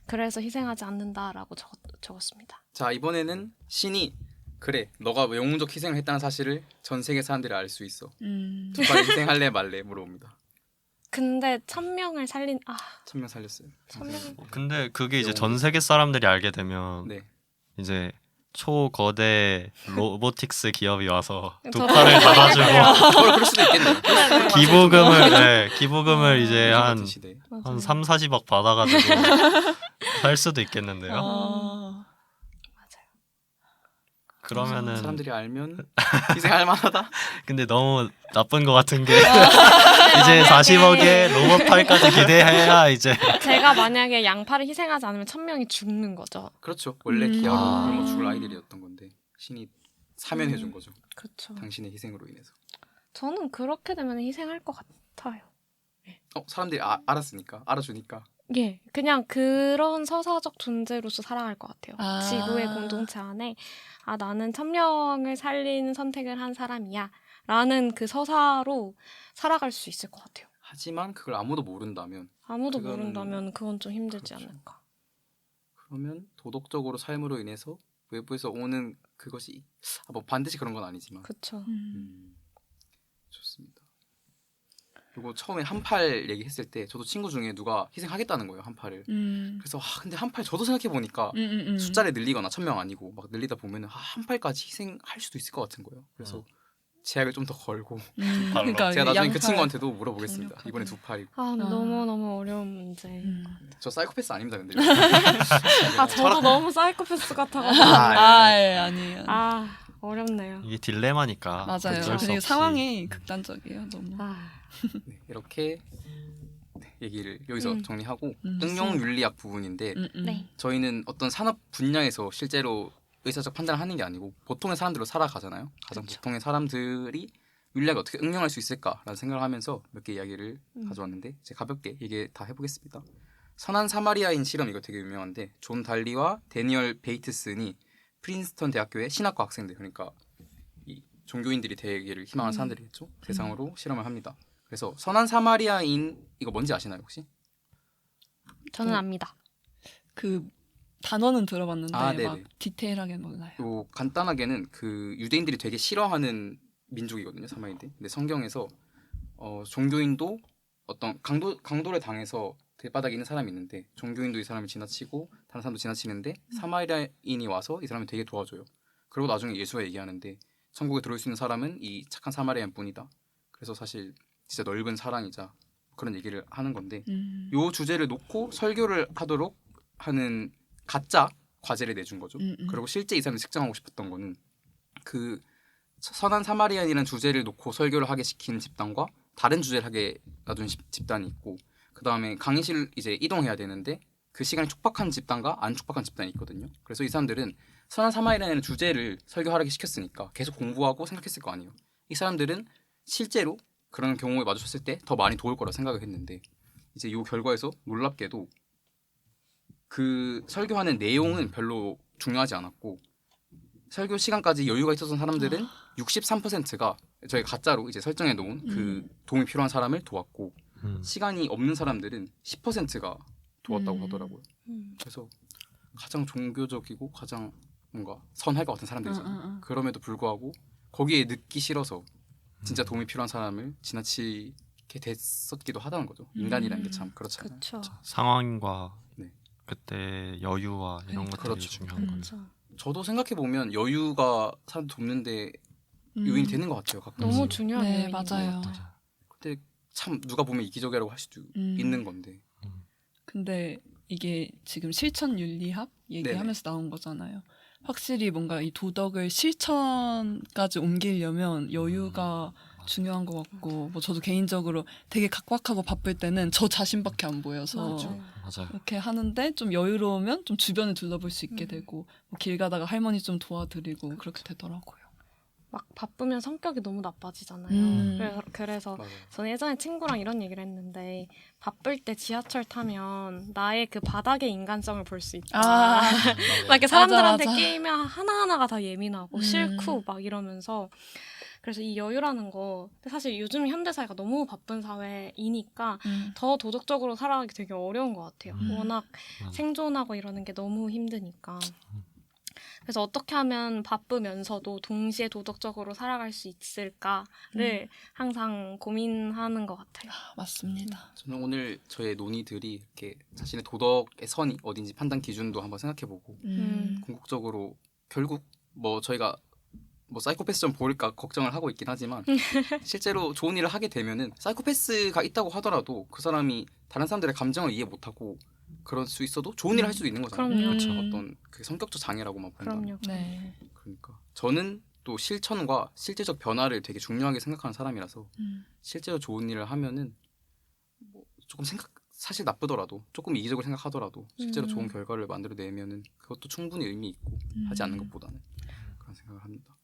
그래서 희생하지 않는다라고 적었습니다. 자 이번에는 신이 그래 너가 왜 영웅적 희생을 했다는 사실을 전 세계 사람들이 알 수 있어. 두 팔 희생할래 말래 물어봅니다. 근데 1000명을 살린 1000명 살렸어요. 1000명 근데 그게 이제 영웅. 전 세계 사람들이 알게 되면 네. 이제 초거대 로보틱스 기업이 와서 두 저도 팔을 달아주고 그럴 수도 있겠네요. 기부금을 이제 요즘 한 같은 시대에. 한 3, 40억 받아가지고 살 수도 있겠는데요. 맞아요. 그러면은 사람들이 알면 희생할 만하다. 근데 너무 나쁜 것 같은 게 이제 40억에 로봇 팔까지 기대해야 이제 제가 만약에 양팔을 희생하지 않으면 1000명이 죽는 거죠. 그렇죠. 원래 기아로 굶어 죽을 아이들이었던 건데 신이 사면해 준 거죠. 그렇죠. 당신의 희생으로 인해서. 저는 그렇게 되면 희생할 것 같아요. 사람들이 알았으니까 알아주니까. 예, 그냥 그런 서사적 존재로서 살아갈 것 같아요. 아. 지구의 공동체 안에 나는 1000명을 살리는 선택을 한 사람이야 라는 그 서사로 살아갈 수 있을 것 같아요. 하지만 그걸 아무도 모른다면 아무도 그거는- 모른다면 그건 좀 힘들지 그렇죠. 않을까. 그러면 도덕적으로 삶으로 인해서 외부에서 오는 그것이 뭐 반드시 그런 건 아니지만 그쵸. 좋습니다. 그리고 처음에 한 팔 얘기했을 때 저도 친구 중에 누가 희생하겠다는 거예요 한 팔을. 그래서 근데 한 팔 저도 생각해 보니까 숫자를 늘리거나 1000명 아니고 막 늘리다 보면은 한 팔까지 희생할 수도 있을 것 같은 거예요. 그래서 제약을 좀 더 걸고 그러니까 제가 나중에 그 양팔 친구한테도 물어보겠습니다. 강력하게. 이번에 두 팔이고. 근데 너무 어려운 문제. 저 사이코패스 아닙니다 근데. 저도 너무 사이코패스 같아가지고. 아니에요. 어렵네요. 이게 딜레마니까 맞아요. 어쩔 수 그리고 없이. 상황이 극단적이에요. 너무. 네, 이렇게 얘기를 여기서 음. 정리하고 음. 응용 윤리학 부분인데 네. 저희는 어떤 산업 분야에서 실제로 의사적 판단을 하는 게 아니고 보통의 사람들로 살아가잖아요. 가장 그쵸. 보통의 사람들이 윤리학을 어떻게 응용할 수 있을까라는 생각을 하면서 몇 개 이야기를 가져왔는데 이제 가볍게 얘기 다 해보겠습니다. 선한 사마리아인 실험 이거 되게 유명한데 존 달리와 데니얼 베이트슨이 프린스턴 대학교의 신학과 학생들 그러니까 이 종교인들이 되기를 희망하는 사람들이겠죠. 대상으로 실험을 합니다. 그래서 선한 사마리아인 이거 뭔지 아시나요 혹시? 저는 압니다. 그 단어는 들어봤는데 네네. 막 디테일하게 몰라요. 요 간단하게는 그 유대인들이 되게 싫어하는 민족이거든요 사마리아인들. 근데 성경에서 종교인도 어떤 강도를 당해서 길바닥에 있는 사람이 있는데 종교인도 이 사람을 지나치고 다른 사람도 지나치는데 사마리아인이 와서 이 사람을 되게 도와줘요. 그리고 나중에 예수가 얘기하는데 천국에 들어올 수 있는 사람은 이 착한 사마리아인뿐이다. 그래서 사실 진짜 넓은 사랑이자 그런 얘기를 하는 건데 요 주제를 놓고 설교를 하도록 하는 가짜 과제를 내준 거죠. 그리고 실제 이 사람이 측정하고 싶었던 거는 그 선한 사마리안이라는 주제를 놓고 설교를 하게 시킨 집단과 다른 주제를 하게 놔둔 집단이 있고, 그 다음에 강의실 이제 이동해야 되는데 그 시간이 촉박한 집단과 안 촉박한 집단이 있거든요. 그래서 이 사람들은 선한 사마리안이라는 주제를 설교하게 시켰으니까 계속 공부하고 생각했을 거 아니에요. 이 사람들은 실제로 그런 경우에 마주쳤을 때 더 많이 도울 거라 생각을 했는데, 이제 이 결과에서 놀랍게도 그 설교하는 내용은 별로 중요하지 않았고, 설교 시간까지 여유가 있었던 사람들은 63%가 저희가 가짜로 이제 설정해 놓은 그 도움이 필요한 사람을 도왔고, 시간이 없는 사람들은 10%가 도왔다고 하더라고요. 그래서 가장 종교적이고 가장 뭔가 선할 것 같은 사람들이잖아요. 그럼에도 불구하고 거기에 늦기 싫어서 진짜 도움이 필요한 사람을 지나치게 됐었기도 하다는 거죠. 인간이라는 게 참 그렇잖아요. 그렇죠. 상황과 네. 그때 여유와 이런 것들이 그렇죠. 중요한 거죠. 그렇죠. 저도 생각해 보면 여유가 사람 돕는데 요인이 되는 것 같아요. 가끔씩. 너무 중요한 네, 요인인 것 맞아요. 같아요. 근데 참 누가 보면 이기적이라고 할 수도 있는 건데. 근데 이게 지금 실천 윤리학 얘기하면서 나온 거잖아요. 확실히 뭔가 이 도덕을 실천까지 옮기려면 여유가 중요한 것 같고, 뭐 저도 개인적으로 되게 각박하고 바쁠 때는 저 자신밖에 안 보여서 맞아요. 이렇게 하는데 좀 여유로우면 좀 주변을 둘러볼 수 있게 음. 되고, 뭐 길 가다가 할머니 좀 도와드리고 그렇게 되더라고요. 막 바쁘면 성격이 너무 나빠지잖아요. 그래서 맞아요. 저는 예전에 친구랑 이런 얘기를 했는데, 바쁠 때 지하철 타면 나의 그 바닥의 인간성을 볼 수 있다. 막 이렇게 사람들한테 맞아. 끼면 하나하나가 다 예민하고 음. 싫고 막 이러면서, 그래서 이 여유라는 거, 사실 요즘 현대사회가 너무 바쁜 사회이니까 더 도덕적으로 살아가기 되게 어려운 것 같아요. 워낙 맞아. 생존하고 이러는 게 너무 힘드니까. 그래서 어떻게 하면 바쁘면서도 동시에 도덕적으로 살아갈 수 있을까를 항상 고민하는 것 같아요. 맞습니다. 저는 오늘 저의 논의들이 이렇게 자신의 도덕의 선이 어딘지 판단 기준도 한번 생각해보고, 궁극적으로 결국 뭐 저희가 뭐 사이코패스 좀 보일까 걱정을 하고 있긴 하지만 실제로 좋은 일을 하게 되면은 사이코패스가 있다고 하더라도 그 사람이 다른 사람들의 감정을 이해 못하고 그럴 수 있어도 좋은 일을 할 수도 있는 거잖아요. 그럼요. 그렇죠. 어떤 그 성격적 장애라고만 본다면. 그럼요. 네. 그러니까 저는 또 실천과 실제적 변화를 되게 중요하게 생각하는 사람이라서 실제로 좋은 일을 하면은 뭐 조금 사실 나쁘더라도 조금 이기적으로 생각하더라도 실제로 좋은 결과를 만들어내면은 그것도 충분히 의미 있고 하지 않는 것보다는 그런 생각을 합니다.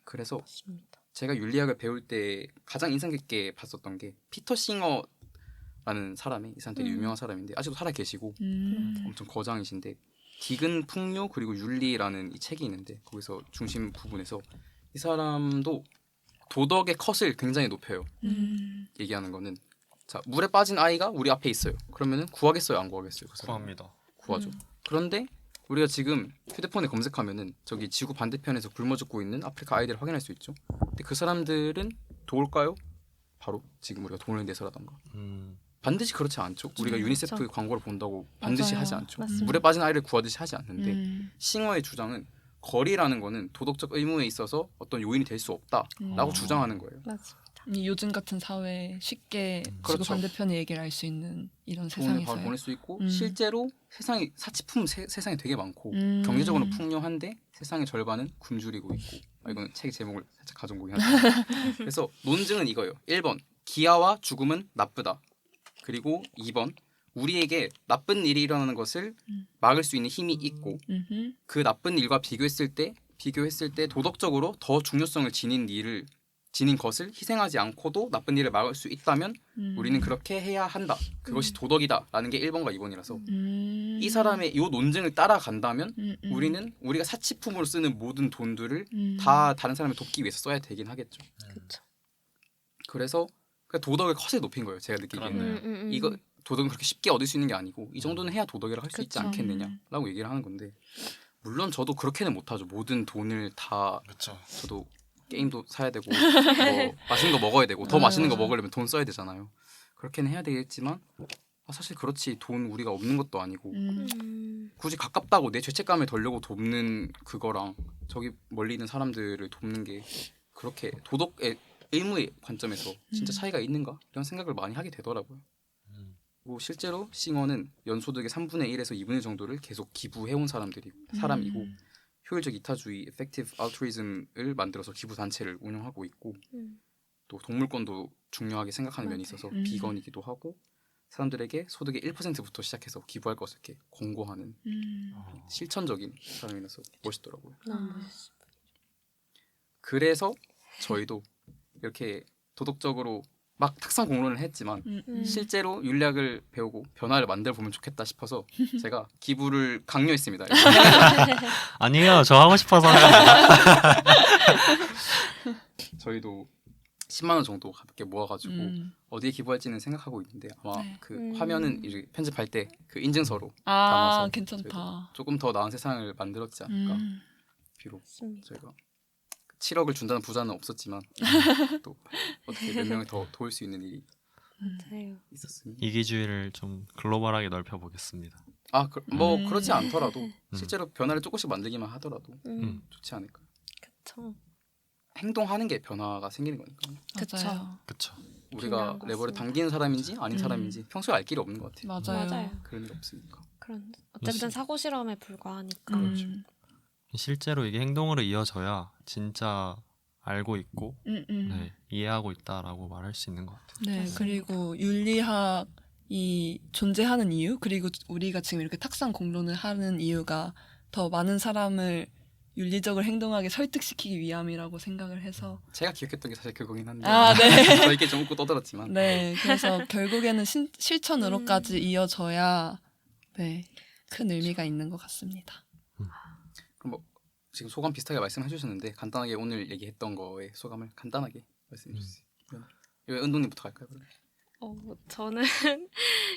그래서 맞습니다. 제가 윤리학을 배울 때 가장 인상 깊게 봤었던 게 피터 싱어라는 사람이, 이 사람 되게 유명한 사람인데 아직도 살아 계시고 엄청 거장이신데, 기근 풍요 그리고 윤리라는 이 책이 있는데 거기서 중심 부분에서 이 사람도 도덕의 컷을 굉장히 높여요. 얘기하는 거는, 자, 물에 빠진 아이가 우리 앞에 있어요. 그러면은 구하겠어요, 안 구하겠어요? 그 사람? 구합니다. 구하죠. 그런데 우리가 지금 휴대폰에 검색하면은 저기 지구 반대편에서 굶어 죽고 있는 아프리카 아이들을 확인할 수 있죠. 근데 그 사람들은 도울까요? 바로 지금 우리가 돈을 내서라던가. 반드시 그렇지 않죠. 우리가 유니세프 그렇죠. 광고를 본다고 반드시 맞아요. 하지 않죠. 맞습니다. 물에 빠진 아이를 구하듯이 하지 않는데, 싱어의 주장은 거리라는 거는 도덕적 의무에 있어서 어떤 요인이 될 수 없다라고 주장하는 거예요. 맞습니다. 이 요즘 같은 사회에 쉽게 지구 그렇죠. 반대편의 얘기를 알 수 있는 이런 돈을 바로 세상에서요. 보낼 수 있고, 실제로 세상이 사치품 세상에 되게 많고 경제적으로 풍요한데 세상의 절반은 굶주리고 있고. 이건 책의 제목을 살짝 가져온 거긴 한데 그래서 논증은 이거예요. 1번 기아와 죽음은 나쁘다. 그리고 2번 우리에게 나쁜 일이 일어나는 것을 막을 수 있는 힘이 있고, 그 나쁜 일과 비교했을 때 도덕적으로 더 중요성을 지닌 것을 희생하지 않고도 나쁜 일을 막을 수 있다면 우리는 그렇게 해야 한다. 그것이 도덕이다라는 게 1번과 2번이라서 이 사람의 이 논증을 따라간다면 우리는 우리가 사치품으로 쓰는 모든 돈들을 다 다른 사람을 돕기 위해서 써야 되긴 하겠죠. 그렇죠. 그래서 도덕의 컷을 높인 거예요. 제가 느끼기에는. 이거 도덕은 그렇게 쉽게 얻을 수 있는 게 아니고 이 정도는 해야 도덕이라고 할 수 있지 그쵸. 않겠느냐라고 얘기를 하는 건데, 물론 저도 그렇게는 못하죠. 모든 돈을 다 그렇죠. 저도 게임도 사야 되고 뭐 맛있는 거 먹어야 되고 더 맛있는 거 먹으려면 돈 써야 되잖아요. 그렇게는 해야 되겠지만 사실 그렇지 돈 우리가 없는 것도 아니고 굳이 가깝다고 내 죄책감을 덜려고 돕는 그거랑 저기 멀리 있는 사람들을 돕는 게 그렇게 도덕의 의무의 관점에서 진짜 차이가 있는가? 이런 생각을 많이 하게 되더라고요. 뭐 실제로 싱어는 연소득의 3분의 1에서 2분의 1 정도를 계속 기부해온 사람이고 효율적 이타주의 (effective altruism을) 만들어서 기부 단체를 운영하고 있고 또 동물권도 중요하게 생각하는 면이 있어서 비건이기도 하고 사람들에게 소득의 1%부터 시작해서 기부할 것을 이렇게 권고하는 실천적인 사람이라서 멋있더라고요. 너무 멋있어. 그래서 저희도 이렇게 도덕적으로 막 탁상 공론을 했지만 실제로 윤리학을 배우고 변화를 만들어 보면 좋겠다 싶어서 제가 기부를 강요했습니다. 아니요, 저 하고 싶어서 하는 거예요. 저희도 10만 원 정도 가볍게 모아가지고 어디에 기부할지는 생각하고 있는데 아마 네. 그 화면은 이제 편집할 때 그 인증서로 아 담아서 괜찮다. 조금 더 나은 세상을 만들었지 않을까. 비록 맞습니다. 저희가 7억을 준다는 부자는 없었지만 또 어떻게 몇 명을 더 도울 수 있는 일이 맞아요. 있었으니 이기주의를 좀 글로벌하게 넓혀 보겠습니다. 뭐 그렇지 않더라도 실제로 변화를 조금씩 만들기만 하더라도 좋지 않을까. 그쵸. 행동하는 게 변화가 생기는 거니까. 그쵸. 맞아요. 그쵸. 우리가 중요한 것 레버를 같습니다. 당기는 사람인지 아닌 사람인지 평소에 알 길이 없는 것 같아요. 맞아요. 맞아요. 그런 일 없으니까. 그런 어쨌든 사고 실험에 불과하니까. 실제로 이게 행동으로 이어져야 진짜 알고 있고 네, 이해하고 있다라고 말할 수 있는 것 같아요. 네, 그리고 윤리학이 존재하는 이유, 그리고 우리가 지금 이렇게 탁상 공론을 하는 이유가 더 많은 사람을 윤리적으로 행동하게 설득시키기 위함이라고 생각을 해서 제가 기억했던 게 사실 그거긴 한데 아, 네. 저희끼리 좀 웃고 떠들었지만 네, 그래서 결국에는 실천으로까지 이어져야 네, 큰 의미가 있는 것 같습니다. 그럼 뭐 지금 소감 비슷하게 말씀해 주셨는데 간단하게 오늘 얘기했던 거에 소감을 간단하게 말씀해 주세요. 이 은동님부터 갈까요? 그러면? 저는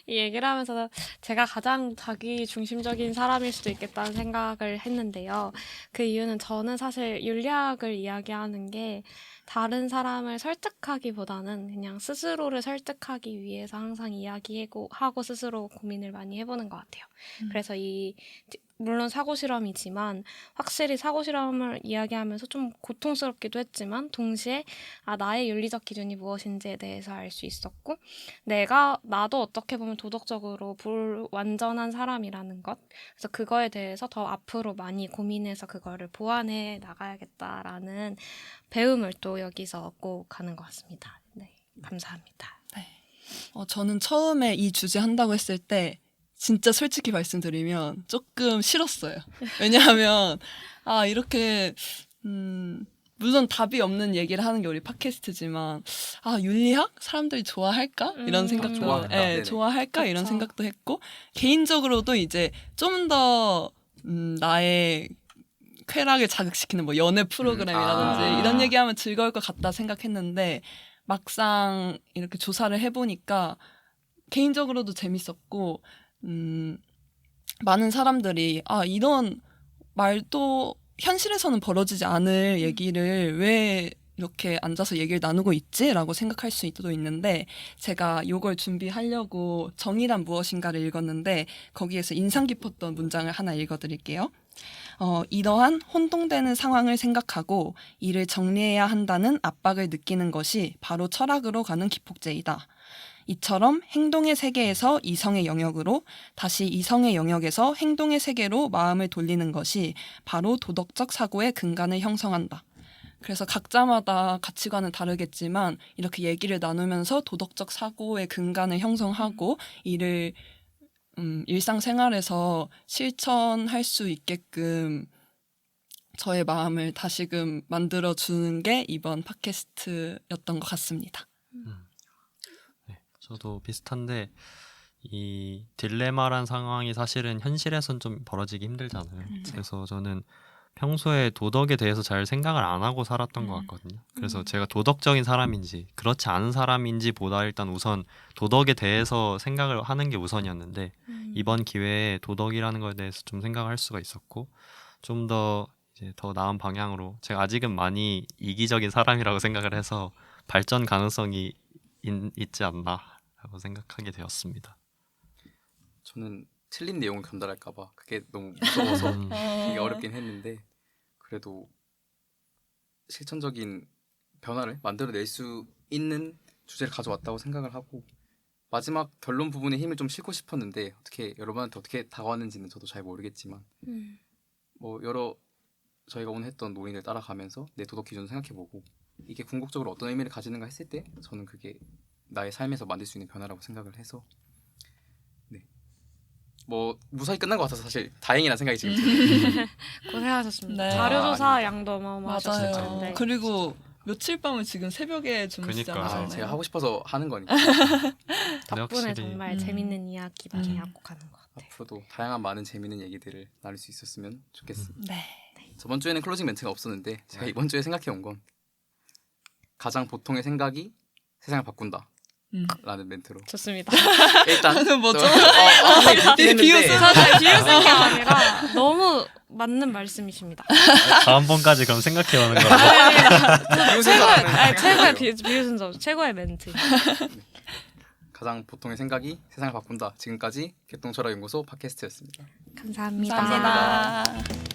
이 얘기를 하면서 제가 가장 자기 중심적인 사람일 수도 있겠다는 생각을 했는데요. 그 이유는 저는 사실 윤리학을 이야기하는 게 다른 사람을 설득하기보다는 그냥 스스로를 설득하기 위해서 항상 이야기하고 스스로 고민을 많이 해보는 것 같아요. 그래서 물론 사고 실험이지만 확실히 사고 실험을 이야기하면서 좀 고통스럽기도 했지만 동시에 나의 윤리적 기준이 무엇인지에 대해서 알 수 있었고 나도 어떻게 보면 도덕적으로 불완전한 사람이라는 것, 그래서 그거에 대해서 더 앞으로 많이 고민해서 그거를 보완해 나가야겠다라는 배움을 또 여기서 얻고 가는 것 같습니다. 네, 감사합니다. 저는 처음에 이 주제 한다고 했을 때 진짜 솔직히 말씀드리면 조금 싫었어요. 왜냐하면 이렇게 물론 답이 없는 얘기를 하는 게 우리 팟캐스트지만 윤리학? 사람들이 좋아할까? 이런 생각도 좋아할까? 네네. 좋아할까? 이런 그쵸. 생각도 했고 개인적으로도 이제 좀 더 나의 쾌락을 자극시키는 뭐 연애 프로그램이라든지 이런 얘기하면 즐거울 것 같다 생각했는데 막상 이렇게 조사를 해보니까 개인적으로도 재밌었고 많은 사람들이 이런 말도 현실에서는 벌어지지 않을 얘기를 왜 이렇게 앉아서 얘기를 나누고 있지? 라고 생각할 수도 있는데 제가 이걸 준비하려고 정의란 무엇인가를 읽었는데 거기에서 인상 깊었던 문장을 하나 읽어드릴게요. 이러한 혼동되는 상황을 생각하고 이를 정리해야 한다는 압박을 느끼는 것이 바로 철학으로 가는 기폭제이다. 이처럼 행동의 세계에서 이성의 영역으로 다시 이성의 영역에서 행동의 세계로 마음을 돌리는 것이 바로 도덕적 사고의 근간을 형성한다. 그래서 각자마다 가치관은 다르겠지만 이렇게 얘기를 나누면서 도덕적 사고의 근간을 형성하고 이를 일상생활에서 실천할 수 있게끔 저의 마음을 다시금 만들어주는 게 이번 팟캐스트였던 것 같습니다. 네, 저도 비슷한데 이 딜레마란 상황이 사실은 현실에선 좀 벌어지기 힘들잖아요. 그래서 저는 평소에 도덕에 대해서 잘 생각을 안 하고 살았던 것 같거든요. 그래서 제가 도덕적인 사람인지 그렇지 않은 사람인지 보다 일단 우선 도덕에 대해서 생각을 하는 게 우선이었는데 이번 기회에 도덕이라는 거에 대해서 좀 생각할 수가 있었고 좀 더 이제 더 나은 방향으로 제가 아직은 많이 이기적인 사람이라고 생각을 해서 발전 가능성이 있지 않나라고 생각하게 되었습니다. 저는 틀린 내용을 전달할까봐 그게 너무 무서워서 되게 어렵긴 했는데 그래도 실천적인 변화를 만들어낼 수 있는 주제를 가져왔다고 생각을 하고 마지막 결론 부분에 힘을 좀 싣고 싶었는데 어떻게 여러분한테 어떻게 다가왔는지는 저도 잘 모르겠지만 뭐 여러 저희가 오늘 했던 논의를 따라가면서 내 도덕 기준을 생각해보고 이게 궁극적으로 어떤 의미를 가지는가 했을 때 저는 그게 나의 삶에서 만들 수 있는 변화라고 생각을 해서 네. 뭐 무사히 끝난 것 같아서 사실 다행이라는 생각이 지금 들어요. 고생하셨습니다. 네. 자료조사 아, 양도 어마어마하셨을 맞아요. 텐데. 그리고 며칠 밤을 지금 새벽에 주무시지 그니까요. 않으셨나요? 제가 하고 싶어서 하는 거니까 덕분에 확실히 정말 음. 재밌는 이야기 많이 음. 하고 가는 것 같아요. 앞으로도 다양한 많은 재미있는 얘기들을 나눌 수 있었으면 좋겠습니다. 네. 저번 주에는 클로징 멘트가 없었는데 제가 이번 주에 생각해온 건 가장 보통의 생각이 세상을 바꾼다 라는 멘트로 좋습니다. 일단 뭐죠? 되게 비웃음. 사실 비웃은 게 아니라 너무 맞는 말씀이십니다. 다음번까지 그럼 생각해오는 거라고. 최고의 비웃은 점, 최고의 멘트. 가장 보통의 생각이 세상을 바꾼다. 지금까지 개똥철학 연구소 팟캐스트였습니다. 감사합니다. 감사합니다.